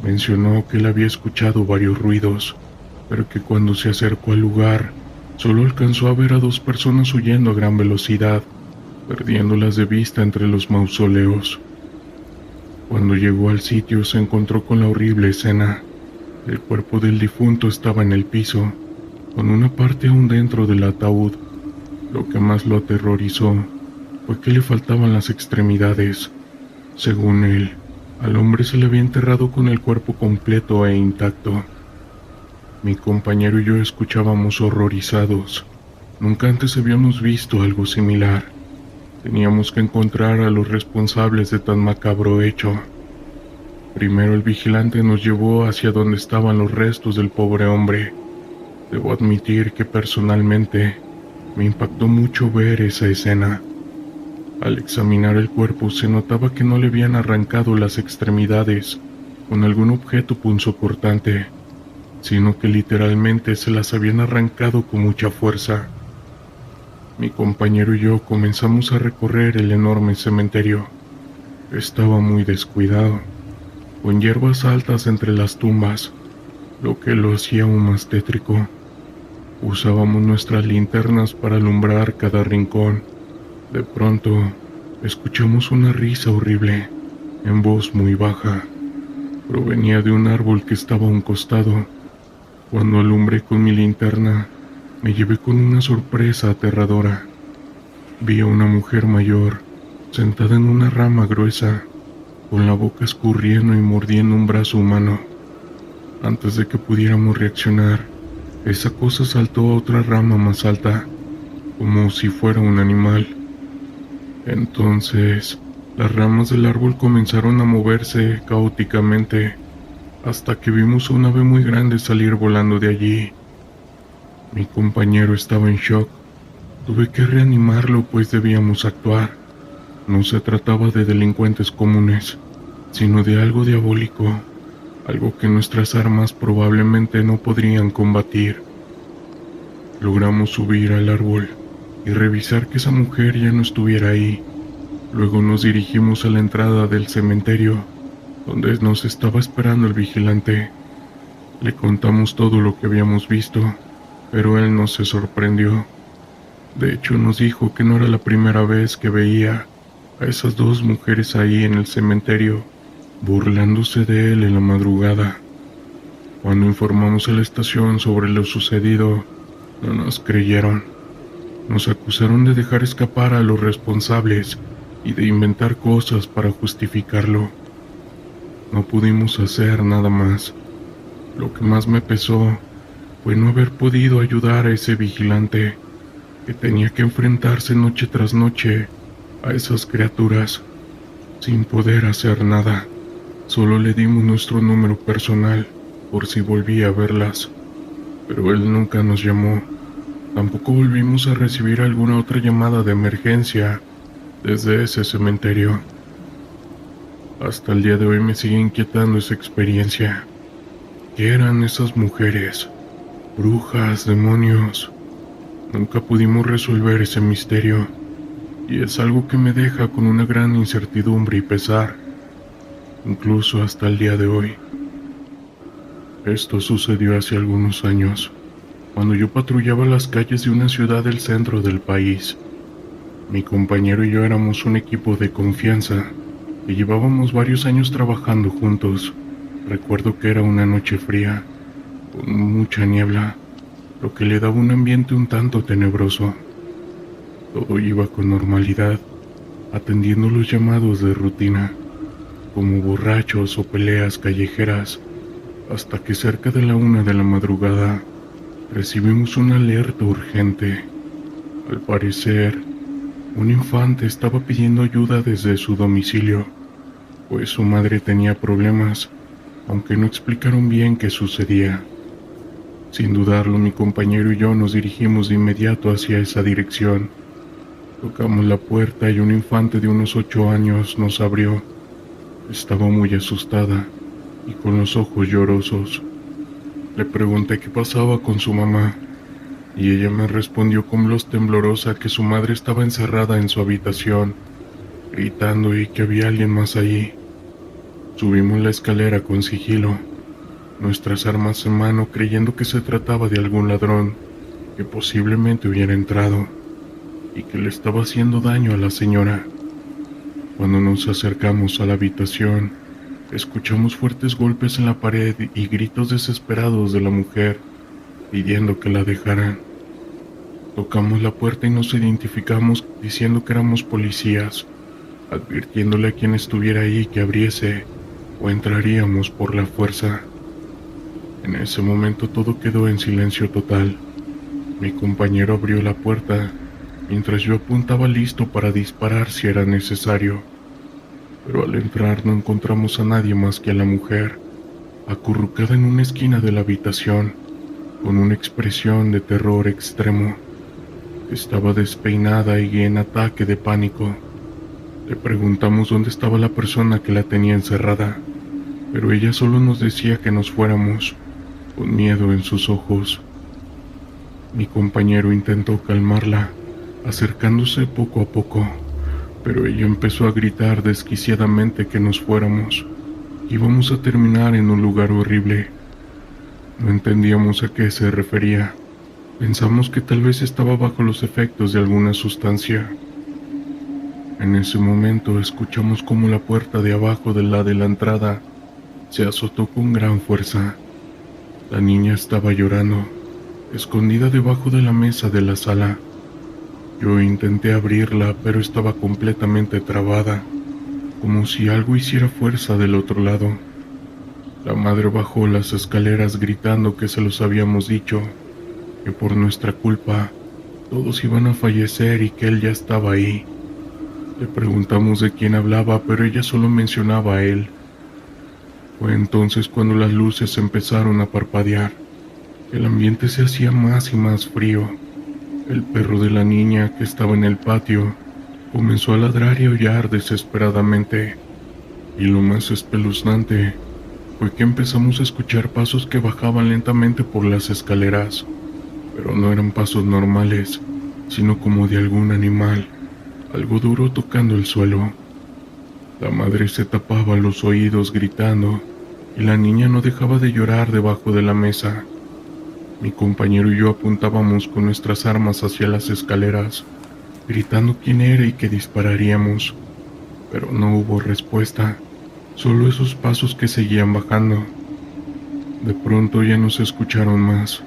Mencionó que él había escuchado varios ruidos, pero que cuando se acercó al lugar solo alcanzó a ver a 2 personas huyendo a gran velocidad, perdiéndolas de vista entre los mausoleos. Cuando llegó al sitio se encontró con la horrible escena. El cuerpo del difunto estaba en el piso, con una parte aún dentro del ataúd. Lo que más lo aterrorizó fue que le faltaban las extremidades. Según él, al hombre se le había enterrado con el cuerpo completo e intacto. Mi compañero y yo escuchábamos horrorizados. Nunca antes habíamos visto algo similar. Teníamos que encontrar a los responsables de tan macabro hecho. Primero el vigilante nos llevó hacia donde estaban los restos del pobre hombre. Debo admitir que personalmente me impactó mucho ver esa escena. Al examinar el cuerpo se notaba que no le habían arrancado las extremidades con algún objeto punzocortante, sino que literalmente se las habían arrancado con mucha fuerza. Mi compañero y yo comenzamos a recorrer el enorme cementerio. Estaba muy descuidado, con hierbas altas entre las tumbas, lo que lo hacía aún más tétrico. Usábamos nuestras linternas para alumbrar cada rincón. De pronto, escuchamos una risa horrible, en voz muy baja. Provenía de un árbol que estaba a un costado. Cuando alumbré con mi linterna, me llevé con una sorpresa aterradora. Vi a una mujer mayor, sentada en una rama gruesa, con la boca escurriendo y mordiendo un brazo humano. Antes de que pudiéramos reaccionar, esa cosa saltó a otra rama más alta, como si fuera un animal. Entonces, las ramas del árbol comenzaron a moverse caóticamente, hasta que vimos a un ave muy grande salir volando de allí. Mi compañero estaba en shock. Tuve que reanimarlo, pues debíamos actuar. No se trataba de delincuentes comunes, sino de algo diabólico, algo que nuestras armas probablemente no podrían combatir. Logramos subir al árbol y revisar que esa mujer ya no estuviera ahí. Luego nos dirigimos a la entrada del cementerio, donde nos estaba esperando el vigilante. Le contamos todo lo que habíamos visto, pero él no se sorprendió. De hecho, nos dijo que no era la primera vez que veía a esas dos mujeres ahí en el cementerio, burlándose de él en la madrugada. Cuando informamos a la estación sobre lo sucedido, no nos creyeron. Nos acusaron de dejar escapar a los responsables y de inventar cosas para justificarlo. No pudimos hacer nada más. Lo que más me pesó fue no haber podido ayudar a ese vigilante, que tenía que enfrentarse noche tras noche a esas criaturas, sin poder hacer nada. Solo le dimos nuestro número personal por si volvía a verlas, pero él nunca nos llamó. Tampoco volvimos a recibir alguna otra llamada de emergencia desde ese cementerio. Hasta el día de hoy me sigue inquietando esa experiencia. ¿Qué eran esas mujeres? ¿Brujas, demonios? Nunca pudimos resolver ese misterio, y es algo que me deja con una gran incertidumbre y pesar, incluso hasta el día de hoy. Esto sucedió hace algunos años, cuando yo patrullaba las calles de una ciudad del centro del país. Mi compañero y yo éramos un equipo de confianza y llevábamos varios años trabajando juntos. Recuerdo que era una noche fría, con mucha niebla, lo que le daba un ambiente un tanto tenebroso. Todo iba con normalidad, atendiendo los llamados de rutina, como borrachos o peleas callejeras, hasta que cerca de la 1 de la madrugada recibimos una alerta urgente. Al parecer, un infante estaba pidiendo ayuda desde su domicilio, pues su madre tenía problemas, aunque no explicaron bien qué sucedía. Sin dudarlo, mi compañero y yo nos dirigimos de inmediato hacia esa dirección. Tocamos la puerta y un infante de unos 8 años nos abrió. Estaba muy asustada y con los ojos llorosos. Le pregunté qué pasaba con su mamá, y ella me respondió con voz temblorosa que su madre estaba encerrada en su habitación, gritando y que había alguien más allí. Subimos la escalera con sigilo, nuestras armas en mano, creyendo que se trataba de algún ladrón que posiblemente hubiera entrado y que le estaba haciendo daño a la señora. Cuando nos acercamos a la habitación, Escuchamos fuertes golpes en la pared y gritos desesperados de la mujer, pidiendo que la dejaran. Tocamos la puerta y nos identificamos diciendo que éramos policías, advirtiéndole a quien estuviera ahí que abriese o entraríamos por la fuerza. En ese momento todo quedó en silencio total. Mi compañero abrió la puerta, mientras yo apuntaba listo para disparar si era necesario. Pero al entrar no encontramos a nadie más que a la mujer, acurrucada en una esquina de la habitación, con una expresión de terror extremo. Estaba despeinada y en ataque de pánico. Le preguntamos dónde estaba la persona que la tenía encerrada, pero ella solo nos decía que nos fuéramos, con miedo en sus ojos. Mi compañero intentó calmarla, acercándose poco a poco, pero ella empezó a gritar desquiciadamente que nos fuéramos. Íbamos a terminar en un lugar horrible. No entendíamos a qué se refería. Pensamos que tal vez estaba bajo los efectos de alguna sustancia. En ese momento escuchamos cómo la puerta de abajo de la entrada se azotó con gran fuerza. La niña estaba llorando, escondida debajo de la mesa de la sala. Yo intenté abrirla, pero estaba completamente trabada, como si algo hiciera fuerza del otro lado. La madre bajó las escaleras gritando que se los habíamos dicho, que por nuestra culpa todos iban a fallecer y que él ya estaba ahí. Le preguntamos de quién hablaba, pero ella solo mencionaba a él. Fue entonces cuando las luces empezaron a parpadear. El ambiente se hacía más y más frío. El perro de la niña, que estaba en el patio, comenzó a ladrar y aullar desesperadamente. Y lo más espeluznante fue que empezamos a escuchar pasos que bajaban lentamente por las escaleras, pero no eran pasos normales, sino como de algún animal, algo duro tocando el suelo. La madre se tapaba los oídos gritando, y la niña no dejaba de llorar debajo de la mesa. Mi compañero y yo apuntábamos con nuestras armas hacia las escaleras, gritando quién era y que dispararíamos, pero no hubo respuesta, solo esos pasos que seguían bajando. De pronto ya no se escucharon más.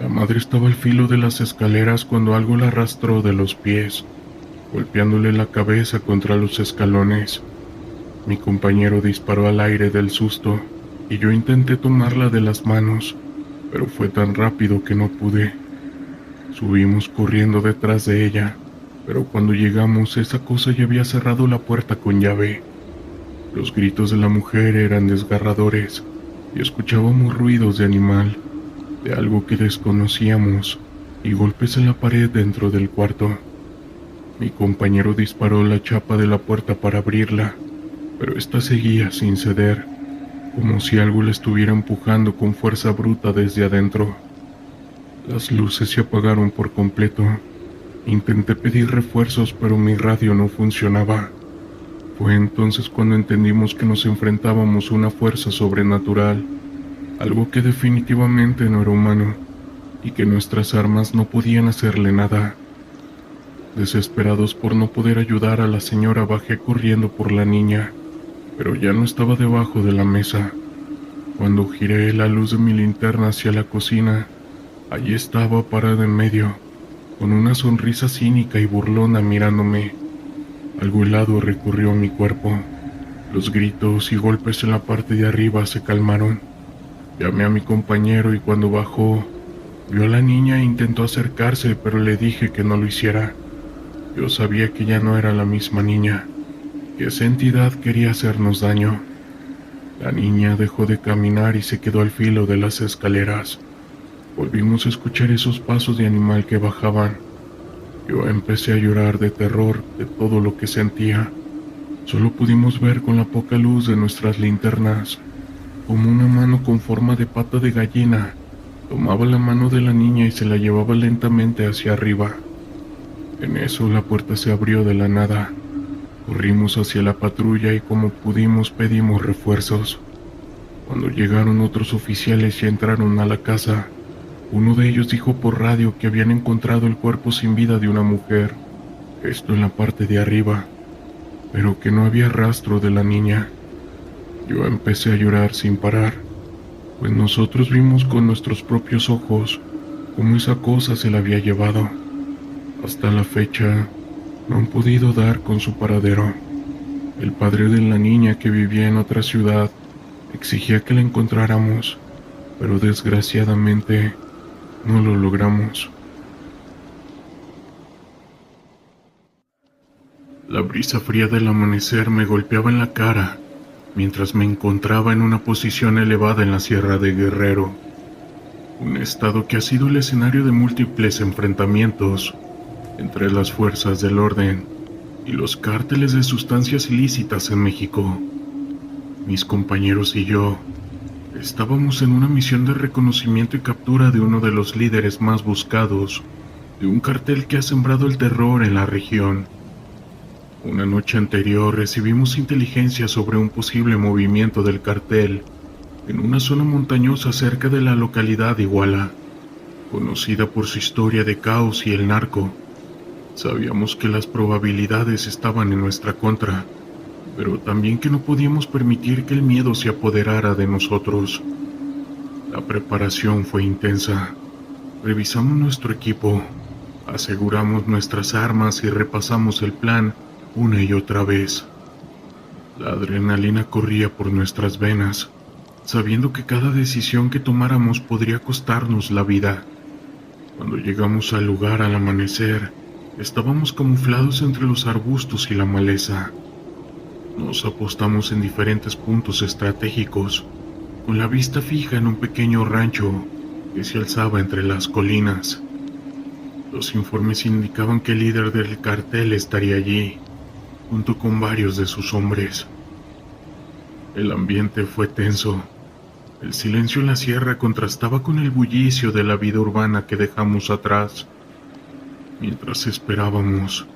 La madre estaba al filo de las escaleras cuando algo la arrastró de los pies, golpeándole la cabeza contra los escalones. Mi compañero disparó al aire del susto y yo intenté tomarla de las manos, pero fue tan rápido que no pude. Subimos corriendo detrás de ella, pero cuando llegamos esa cosa ya había cerrado la puerta con llave. Los gritos de la mujer eran desgarradores y escuchábamos ruidos de animal, de algo que desconocíamos, y golpes en la pared dentro del cuarto. Mi compañero disparó la chapa de la puerta para abrirla, pero esta seguía sin ceder, como si algo la estuviera empujando con fuerza bruta desde adentro. Las luces se apagaron por completo. Intenté pedir refuerzos, pero mi radio no funcionaba. Fue entonces cuando entendimos que nos enfrentábamos a una fuerza sobrenatural, algo que definitivamente no era humano, y que nuestras armas no podían hacerle nada. Desesperados por no poder ayudar a la señora, bajé corriendo por la niña, pero ya no estaba debajo de la mesa. Cuando giré la luz de mi linterna hacia la cocina, allí estaba parada en medio, con una sonrisa cínica y burlona mirándome. Algo helado recorrió mi cuerpo. Los gritos y golpes en la parte de arriba se calmaron. Llamé a mi compañero y cuando bajó, vio a la niña e intentó acercarse, pero le dije que no lo hiciera. Yo sabía que ya no era la misma niña, que esa entidad quería hacernos daño. La niña dejó de caminar y se quedó al filo de las escaleras. Volvimos a escuchar esos pasos de animal que bajaban. Yo empecé a llorar de terror de todo lo que sentía. Solo pudimos ver con la poca luz de nuestras linternas como una mano con forma de pata de gallina tomaba la mano de la niña y se la llevaba lentamente hacia arriba. En eso la puerta se abrió de la nada. Corrimos hacia la patrulla y como pudimos pedimos refuerzos. Cuando llegaron otros oficiales y entraron a la casa, uno de ellos dijo por radio que habían encontrado el cuerpo sin vida de una mujer, esto en la parte de arriba, pero que no había rastro de la niña. Yo empecé a llorar sin parar, pues nosotros vimos con nuestros propios ojos cómo esa cosa se la había llevado. Hasta la fecha, no han podido dar con su paradero. El padre de la niña, que vivía en otra ciudad, exigía que la encontráramos, pero desgraciadamente no lo logramos. La brisa fría del amanecer me golpeaba en la cara mientras me encontraba en una posición elevada en la Sierra de Guerrero, un estado que ha sido el escenario de múltiples enfrentamientos entre las fuerzas del orden y los cárteles de sustancias ilícitas en México. Mis compañeros y yo estábamos en una misión de reconocimiento y captura de uno de los líderes más buscados de un cartel que ha sembrado el terror en la región. Una noche anterior recibimos inteligencia sobre un posible movimiento del cartel en una zona montañosa cerca de la localidad de Iguala, conocida por su historia de caos y el narco. Sabíamos que las probabilidades estaban en nuestra contra, pero también que no podíamos permitir que el miedo se apoderara de nosotros. La preparación fue intensa. Revisamos nuestro equipo, aseguramos nuestras armas y repasamos el plan una y otra vez. La adrenalina corría por nuestras venas, sabiendo que cada decisión que tomáramos podría costarnos la vida. Cuando llegamos al lugar al amanecer, estábamos camuflados entre los arbustos y la maleza. Nos apostamos en diferentes puntos estratégicos, con la vista fija en un pequeño rancho que se alzaba entre las colinas. Los informes indicaban que el líder del cartel estaría allí, junto con varios de sus hombres. El ambiente fue tenso. El silencio en la sierra contrastaba con el bullicio de la vida urbana que dejamos atrás. Mientras esperábamos,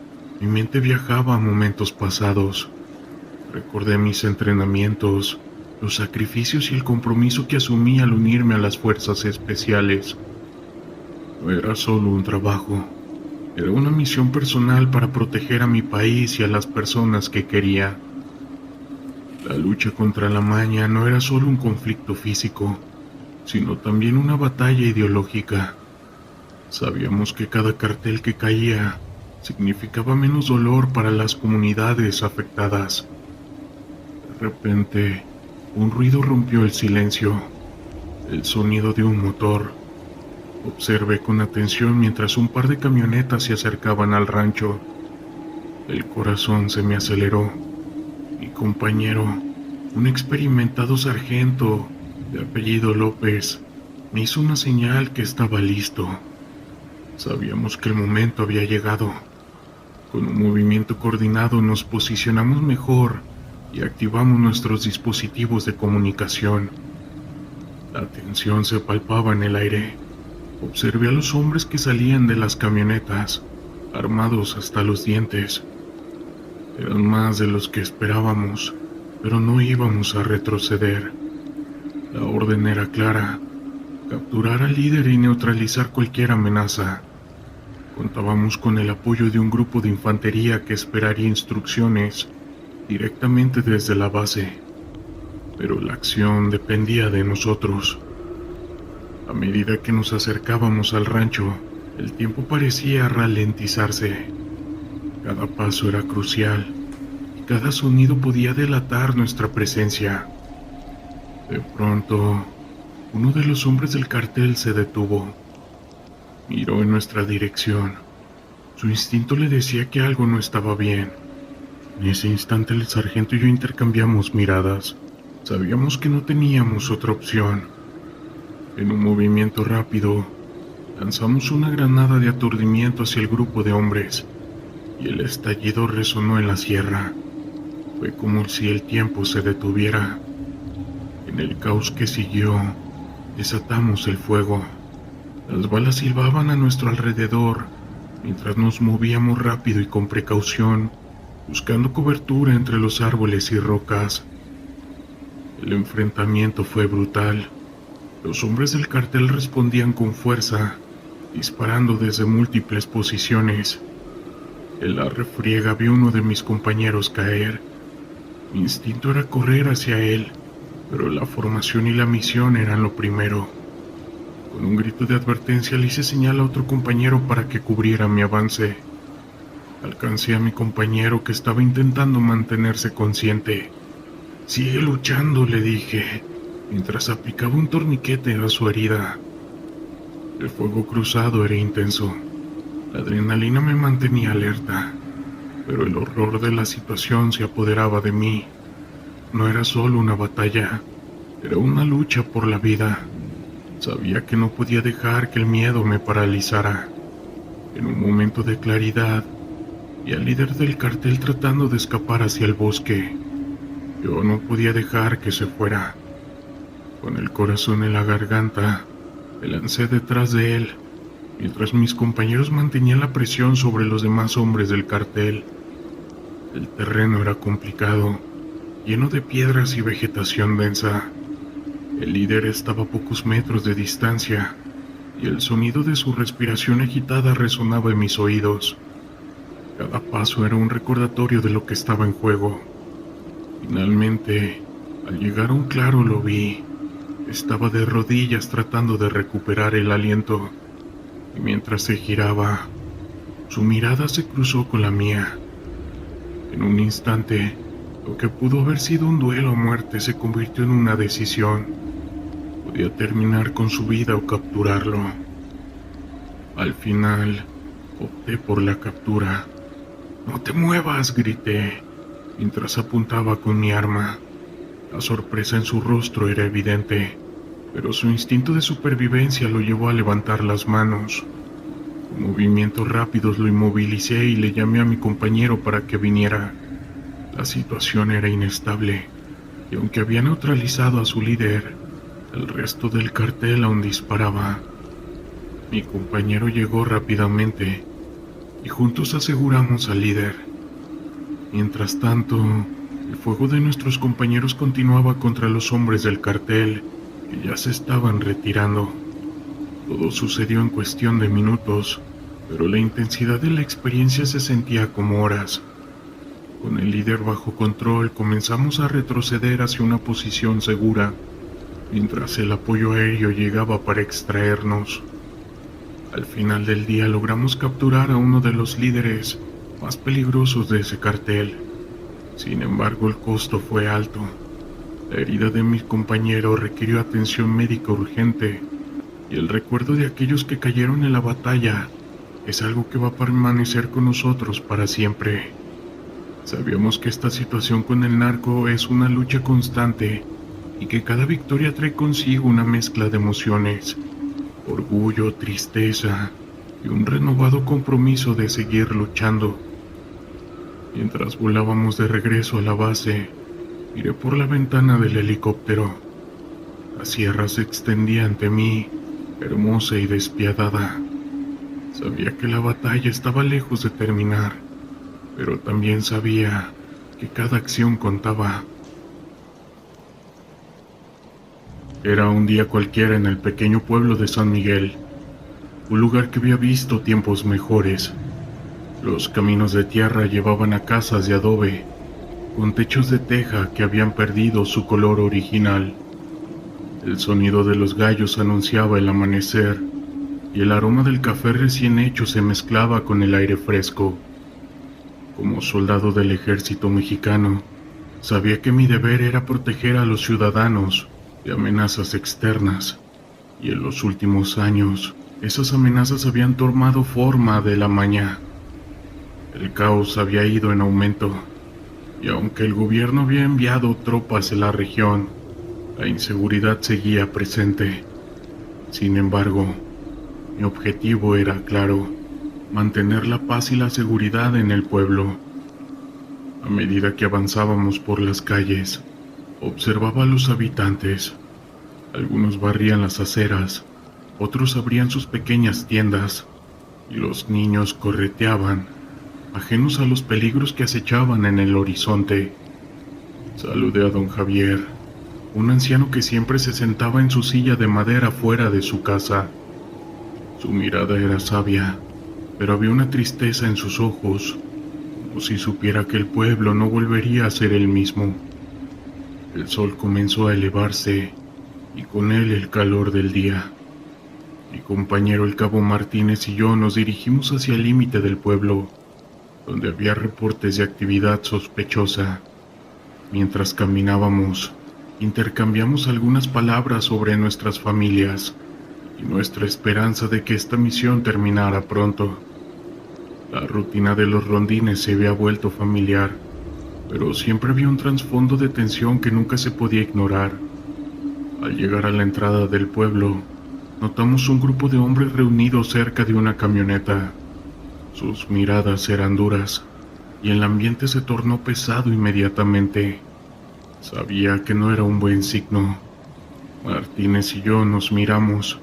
mi mente viajaba a momentos pasados. Recordé mis entrenamientos, los sacrificios y el compromiso que asumí al unirme a las fuerzas especiales. No era solo un trabajo. Era una misión personal para proteger a mi país y a las personas que quería. La lucha contra la maña no era solo un conflicto físico, sino también una batalla ideológica. Sabíamos que cada cartel que caía significaba menos dolor para las comunidades afectadas. De repente, un ruido rompió el silencio, el sonido de un motor. Observé con atención mientras un par de camionetas se acercaban al rancho. El corazón se me aceleró. Mi compañero, un experimentado sargento de apellido López, me hizo una señal que estaba listo. Sabíamos que el momento había llegado. Con un movimiento coordinado nos posicionamos mejor y activamos nuestros dispositivos de comunicación. La tensión se palpaba en el aire. Observé a los hombres que salían de las camionetas, armados hasta los dientes. Eran más de los que esperábamos, pero no íbamos a retroceder. La orden era clara: capturar al líder y neutralizar cualquier amenaza. Contábamos con el apoyo de un grupo de infantería que esperaría instrucciones directamente desde la base, pero la acción dependía de nosotros. A medida que nos acercábamos al rancho, el tiempo parecía ralentizarse. Cada paso era crucial y cada sonido podía delatar nuestra presencia. De pronto, uno de los hombres del cartel se detuvo. Miró en nuestra dirección. Su instinto le decía que algo no estaba bien. En ese instante el sargento y yo intercambiamos miradas. Sabíamos que no teníamos otra opción. En un movimiento rápido, lanzamos una granada de aturdimiento hacia el grupo de hombres, y el estallido resonó en la sierra. Fue como si el tiempo se detuviera. En el caos que siguió, desatamos el fuego. Las balas silbaban a nuestro alrededor, mientras nos movíamos rápido y con precaución, buscando cobertura entre los árboles y rocas. El enfrentamiento fue brutal. Los hombres del cartel respondían con fuerza, disparando desde múltiples posiciones. En la refriega vi a uno de mis compañeros caer. Mi instinto era correr hacia él, pero la formación y la misión eran lo primero. Con un grito de advertencia le hice señal a otro compañero para que cubriera mi avance. Alcancé a mi compañero que estaba intentando mantenerse consciente. «Sigue luchando», le dije, mientras aplicaba un torniquete a su herida. El fuego cruzado era intenso. La adrenalina me mantenía alerta, pero el horror de la situación se apoderaba de mí. No era solo una batalla, era una lucha por la vida. Sabía que no podía dejar que el miedo me paralizara. En un momento de claridad, vi al líder del cartel tratando de escapar hacia el bosque. Yo no podía dejar que se fuera. Con el corazón en la garganta, me lancé detrás de él, mientras mis compañeros mantenían la presión sobre los demás hombres del cartel. El terreno era complicado, lleno de piedras y vegetación densa. El líder estaba a pocos metros de distancia, y el sonido de su respiración agitada resonaba en mis oídos. Cada paso era un recordatorio de lo que estaba en juego. Finalmente, al llegar a un claro lo vi. Estaba de rodillas tratando de recuperar el aliento, y mientras se giraba, su mirada se cruzó con la mía. En un instante, lo que pudo haber sido un duelo a muerte se convirtió en una decisión. Podía terminar con su vida o capturarlo. Al final, opté por la captura. «¡No te muevas!», grité, mientras apuntaba con mi arma. La sorpresa en su rostro era evidente, pero su instinto de supervivencia lo llevó a levantar las manos. Con movimientos rápidos lo inmovilicé y le llamé a mi compañero para que viniera. La situación era inestable, y aunque había neutralizado a su líder, el resto del cartel aún disparaba. Mi compañero llegó rápidamente, y juntos aseguramos al líder. Mientras tanto, el fuego de nuestros compañeros continuaba contra los hombres del cartel, que ya se estaban retirando. Todo sucedió en cuestión de minutos, pero la intensidad de la experiencia se sentía como horas. Con el líder bajo control, comenzamos a retroceder hacia una posición segura, mientras el apoyo aéreo llegaba para extraernos. Al final del día logramos capturar a uno de los líderes más peligrosos de ese cartel. Sin embargo, el costo fue alto. La herida de mi compañero requirió atención médica urgente, y el recuerdo de aquellos que cayeron en la batalla es algo que va a permanecer con nosotros para siempre. Sabíamos que esta situación con el narco es una lucha constante y que cada victoria trae consigo una mezcla de emociones, orgullo, tristeza y un renovado compromiso de seguir luchando. Mientras volábamos de regreso a la base, miré por la ventana del helicóptero. La sierra se extendía ante mí, hermosa y despiadada. Sabía que la batalla estaba lejos de terminar, pero también sabía que cada acción contaba. Era un día cualquiera en el pequeño pueblo de San Miguel, un lugar que había visto tiempos mejores. Los caminos de tierra llevaban a casas de adobe, con techos de teja que habían perdido su color original. El sonido de los gallos anunciaba el amanecer, y el aroma del café recién hecho se mezclaba con el aire fresco. Como soldado del ejército mexicano, sabía que mi deber era proteger a los ciudadanos de amenazas externas, y en los últimos años, esas amenazas habían tomado forma de la maña. El caos había ido en aumento, y aunque el gobierno había enviado tropas en la región, la inseguridad seguía presente. Sin embargo, mi objetivo era claro: mantener la paz y la seguridad en el pueblo. A medida que avanzábamos por las calles, observaba a los habitantes. Algunos barrían las aceras, otros abrían sus pequeñas tiendas, y los niños correteaban, ajenos a los peligros que acechaban en el horizonte. Saludé a don Javier, un anciano que siempre se sentaba en su silla de madera fuera de su casa. Su mirada era sabia, pero había una tristeza en sus ojos, como si supiera que el pueblo no volvería a ser el mismo. El sol comenzó a elevarse y con él el calor del día. Mi compañero el cabo Martínez y yo nos dirigimos hacia el límite del pueblo, donde había reportes de actividad sospechosa. Mientras caminábamos, intercambiamos algunas palabras sobre nuestras familias y nuestra esperanza de que esta misión terminara pronto. La rutina de los rondines se había vuelto familiar, pero siempre había un trasfondo de tensión que nunca se podía ignorar. Al llegar a la entrada del pueblo, notamos un grupo de hombres reunidos cerca de una camioneta. Sus miradas eran duras y el ambiente se tornó pesado inmediatamente. Sabía que no era un buen signo. Martínez y yo nos miramos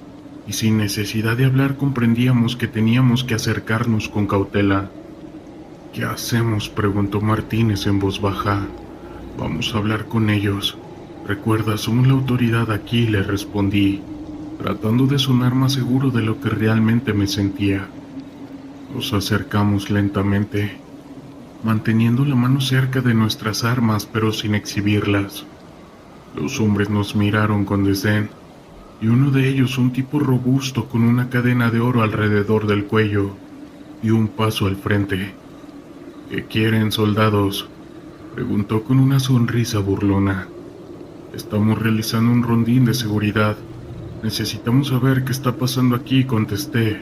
y sin necesidad de hablar comprendíamos que teníamos que acercarnos con cautela. ¿Qué hacemos?, preguntó Martínez en voz baja. Vamos a hablar con ellos. Recuerda, somos la autoridad aquí, le respondí, tratando de sonar más seguro de lo que realmente me sentía. Nos acercamos lentamente, manteniendo la mano cerca de nuestras armas pero sin exhibirlas. Los hombres nos miraron con desdén, y uno de ellos, un tipo robusto con una cadena de oro alrededor del cuello, dio un paso al frente. ¿Qué quieren, soldados?, preguntó con una sonrisa burlona. Estamos realizando un rondín de seguridad. Necesitamos saber qué está pasando aquí, contesté,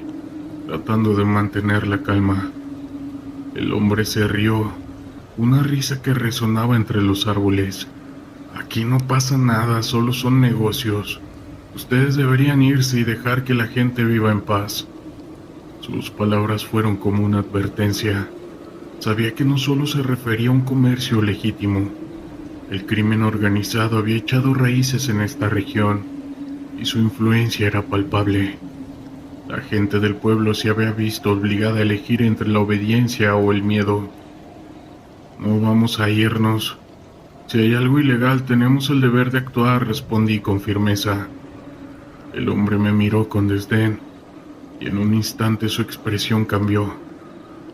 tratando de mantener la calma. El hombre se rió, una risa que resonaba entre los árboles. Aquí no pasa nada, solo son negocios. Ustedes deberían irse y dejar que la gente viva en paz. Sus palabras fueron como una advertencia. Sabía que no solo se refería a un comercio legítimo. El crimen organizado había echado raíces en esta región y su influencia era palpable. La gente del pueblo se había visto obligada a elegir entre la obediencia o el miedo. No vamos a irnos. Si hay algo ilegal, tenemos el deber de actuar, respondí con firmeza. El hombre me miró con desdén y en un instante su expresión cambió.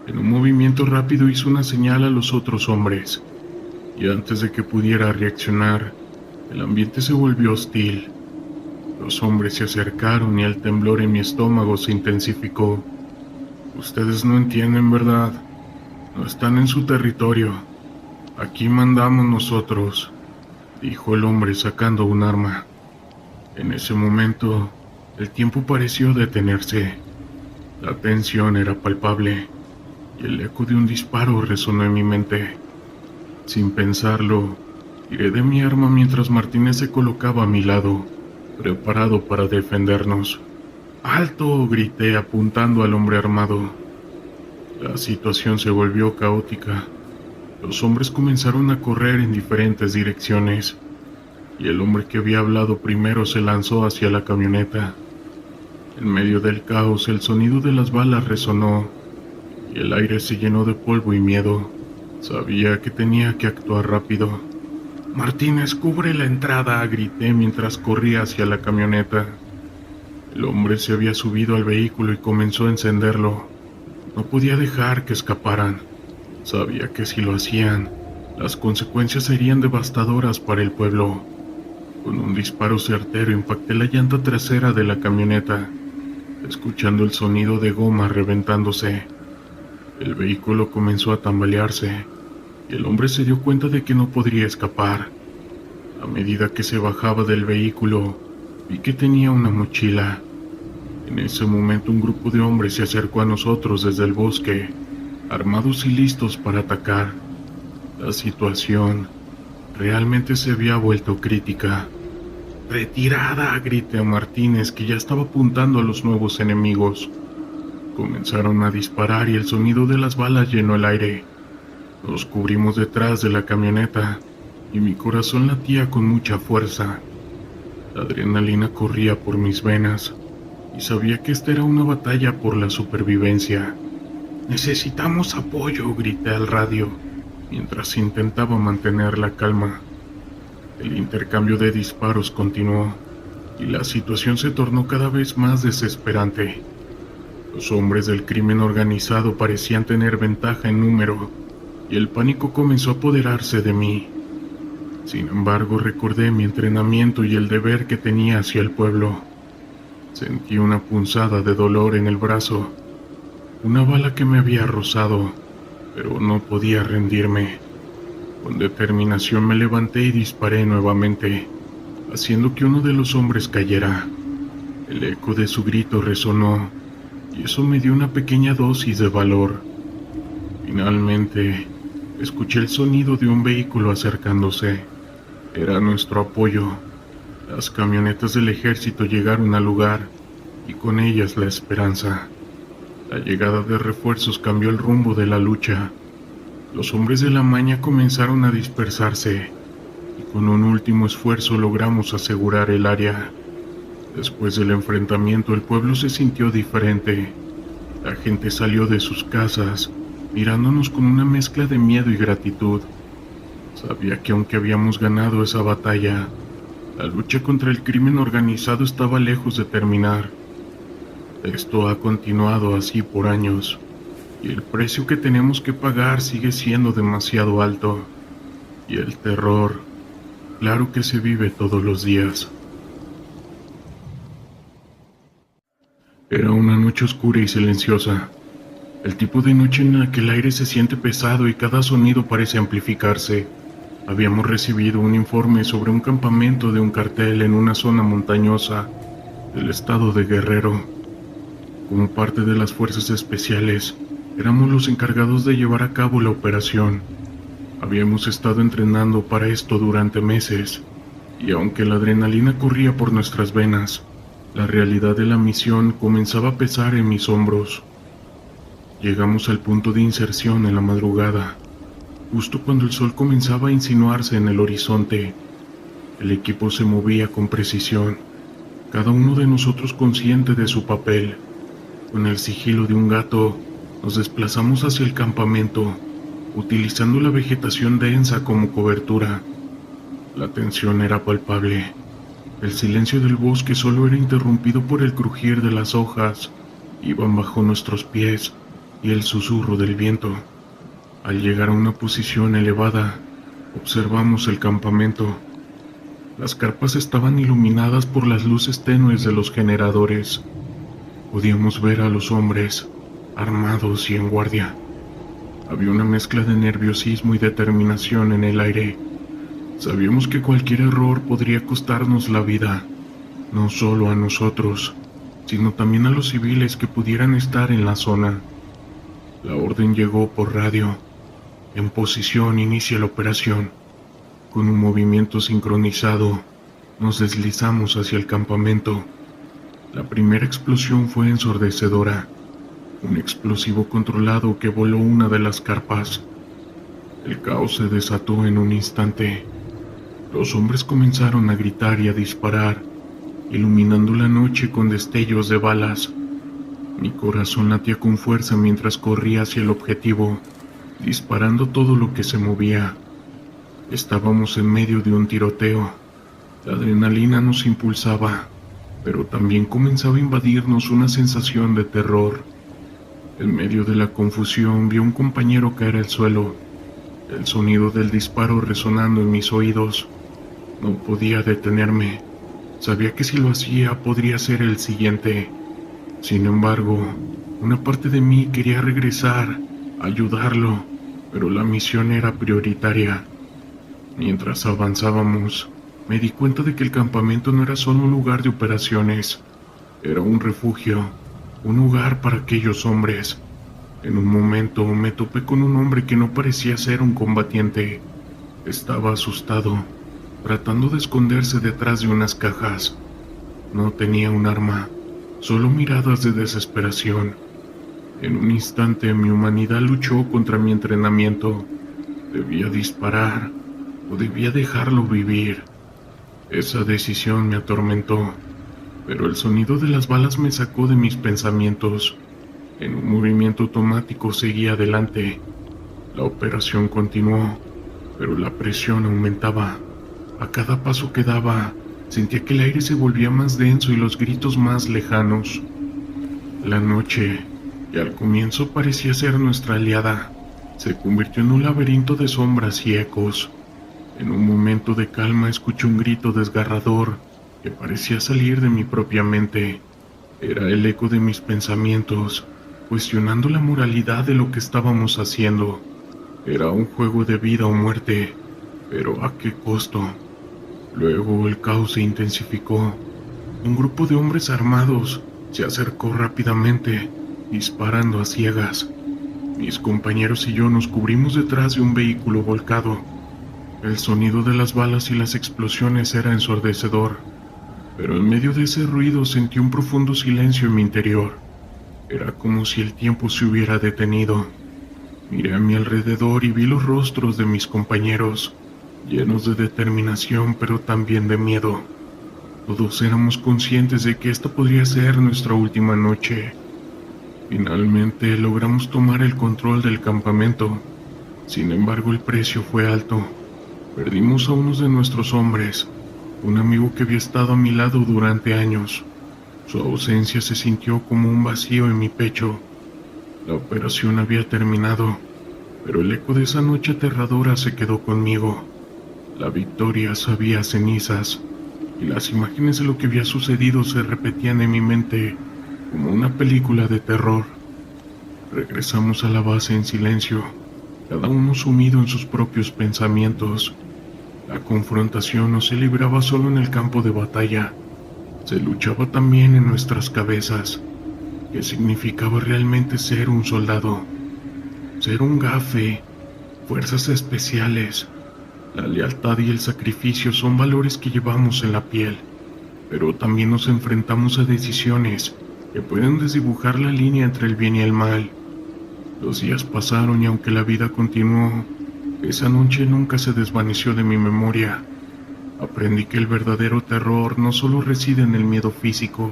En un movimiento rápido hizo una señal a los otros hombres, y antes de que pudiera reaccionar, el ambiente se volvió hostil. Los hombres se acercaron y el temblor en mi estómago se intensificó. Ustedes no entienden, ¿verdad? No están en su territorio. Aquí mandamos nosotros, dijo el hombre sacando un arma. En ese momento, el tiempo pareció detenerse. La tensión era palpable y el eco de un disparo resonó en mi mente. Sin pensarlo, tiré de mi arma mientras Martínez se colocaba a mi lado, preparado para defendernos. ¡Alto!, grité apuntando al hombre armado. La situación se volvió caótica. Los hombres comenzaron a correr en diferentes direcciones, y el hombre que había hablado primero se lanzó hacia la camioneta. En medio del caos, el sonido de las balas resonó, y el aire se llenó de polvo y miedo. Sabía que tenía que actuar rápido. «Martínez, cubre la entrada», grité mientras corría hacia la camioneta. El hombre se había subido al vehículo y comenzó a encenderlo. No podía dejar que escaparan. Sabía que si lo hacían, las consecuencias serían devastadoras para el pueblo. Con un disparo certero impacté la llanta trasera de la camioneta, escuchando el sonido de goma reventándose. El vehículo comenzó a tambalearse y el hombre se dio cuenta de que no podría escapar. A medida que se bajaba del vehículo, vi que tenía una mochila. En ese momento un grupo de hombres se acercó a nosotros desde el bosque, armados y listos para atacar. La situación realmente se había vuelto crítica. «¡Retirada!», grité a Martínez, que ya estaba apuntando a los nuevos enemigos. Comenzaron a disparar y el sonido de las balas llenó el aire. Nos cubrimos detrás de la camioneta y mi corazón latía con mucha fuerza. La adrenalina corría por mis venas y sabía que esta era una batalla por la supervivencia. «Necesitamos apoyo», grité al radio, mientras intentaba mantener la calma. El intercambio de disparos continuó y la situación se tornó cada vez más desesperante. Los hombres del crimen organizado parecían tener ventaja en número, y el pánico comenzó a apoderarse de mí. Sin embargo, recordé mi entrenamiento y el deber que tenía hacia el pueblo. Sentí una punzada de dolor en el brazo, una bala que me había rozado, pero no podía rendirme. Con determinación me levanté y disparé nuevamente, haciendo que uno de los hombres cayera. El eco de su grito resonó, y eso me dio una pequeña dosis de valor. Finalmente, escuché el sonido de un vehículo acercándose. Era nuestro apoyo. Las camionetas del ejército llegaron al lugar, y con ellas la esperanza. La llegada de refuerzos cambió el rumbo de la lucha. Los hombres de la Maña comenzaron a dispersarse, y con un último esfuerzo logramos asegurar el área. Después del enfrentamiento, el pueblo se sintió diferente. La gente salió de sus casas, mirándonos con una mezcla de miedo y gratitud. Sabía que aunque habíamos ganado esa batalla, la lucha contra el crimen organizado estaba lejos de terminar. Esto ha continuado así por años, y el precio que tenemos que pagar sigue siendo demasiado alto. Y el terror, claro que se vive todos los días. Era una noche oscura y silenciosa. El tipo de noche en la que el aire se siente pesado y cada sonido parece amplificarse. Habíamos recibido un informe sobre un campamento de un cartel en una zona montañosa del estado de Guerrero. Como parte de las fuerzas especiales, éramos los encargados de llevar a cabo la operación. Habíamos estado entrenando para esto durante meses, y aunque la adrenalina corría por nuestras venas, la realidad de la misión comenzaba a pesar en mis hombros. Llegamos al punto de inserción en la madrugada, justo cuando el sol comenzaba a insinuarse en el horizonte. El equipo se movía con precisión, cada uno de nosotros consciente de su papel. Con el sigilo de un gato, nos desplazamos hacia el campamento, utilizando la vegetación densa como cobertura. La tensión era palpable. El silencio del bosque solo era interrumpido por el crujir de las hojas, iban bajo nuestros pies, y el susurro del viento. Al llegar a una posición elevada, observamos el campamento. Las carpas estaban iluminadas por las luces tenues de los generadores. Podíamos ver a los hombres, armados y en guardia. Había una mezcla de nerviosismo y determinación en el aire. Sabíamos que cualquier error podría costarnos la vida, no solo a nosotros, sino también a los civiles que pudieran estar en la zona. La orden llegó por radio. En posición, inicia la operación. Con un movimiento sincronizado, nos deslizamos hacia el campamento. La primera explosión fue ensordecedora. Un explosivo controlado que voló una de las carpas. El caos se desató en un instante. Los hombres comenzaron a gritar y a disparar, iluminando la noche con destellos de balas. Mi corazón latía con fuerza mientras corría hacia el objetivo, disparando todo lo que se movía. Estábamos en medio de un tiroteo. La adrenalina nos impulsaba, pero también comenzaba a invadirnos una sensación de terror. En medio de la confusión vi a un compañero caer al suelo, el sonido del disparo resonando en mis oídos. No podía detenerme. Sabía que si lo hacía podría ser el siguiente. Sin embargo, una parte de mí quería regresar, ayudarlo, pero la misión era prioritaria. Mientras avanzábamos, me di cuenta de que el campamento no era solo un lugar de operaciones, era un refugio, un hogar para aquellos hombres. En un momento me topé con un hombre que no parecía ser un combatiente. Estaba asustado, tratando de esconderse detrás de unas cajas. No tenía un arma, solo miradas de desesperación. En un instante mi humanidad luchó contra mi entrenamiento. Debía disparar o debía dejarlo vivir. Esa decisión me atormentó, pero el sonido de las balas me sacó de mis pensamientos. En un movimiento automático seguí adelante. La operación continuó, pero la presión aumentaba. A cada paso que daba, sentía que el aire se volvía más denso y los gritos más lejanos. La noche, que al comienzo parecía ser nuestra aliada, se convirtió en un laberinto de sombras y ecos. En un momento de calma escuché un grito desgarrador que parecía salir de mi propia mente. Era el eco de mis pensamientos, cuestionando la moralidad de lo que estábamos haciendo. Era un juego de vida o muerte, pero ¿a qué costo? Luego el caos se intensificó. Un grupo de hombres armados se acercó rápidamente, disparando a ciegas. Mis compañeros y yo nos cubrimos detrás de un vehículo volcado. El sonido de las balas y las explosiones era ensordecedor, pero en medio de ese ruido sentí un profundo silencio en mi interior. Era como si el tiempo se hubiera detenido. Miré a mi alrededor y vi los rostros de mis compañeros, llenos de determinación pero también de miedo. Todos éramos conscientes de que esta podría ser nuestra última noche. Finalmente logramos tomar el control del campamento. Sin embargo, el precio fue alto. Perdimos a uno de nuestros hombres, un amigo que había estado a mi lado durante años. Su ausencia se sintió como un vacío en mi pecho. La operación había terminado, pero el eco de esa noche aterradora se quedó conmigo. La victoria sabía a cenizas, y las imágenes de lo que había sucedido se repetían en mi mente como una película de terror. Regresamos a la base en silencio, cada uno sumido en sus propios pensamientos. La confrontación no se libraba solo en el campo de batalla, se luchaba también en nuestras cabezas. ¿Qué significaba realmente ser un soldado? Ser un gafe, fuerzas especiales. La lealtad y el sacrificio son valores que llevamos en la piel, pero también nos enfrentamos a decisiones que pueden desdibujar la línea entre el bien y el mal. Los días pasaron y aunque la vida continuó, esa noche nunca se desvaneció de mi memoria. Aprendí que el verdadero terror no solo reside en el miedo físico,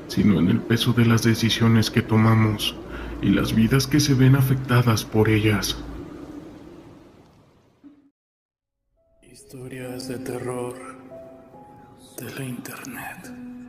sino en el peso de las decisiones que tomamos y las vidas que se ven afectadas por ellas. Historias de terror de la internet.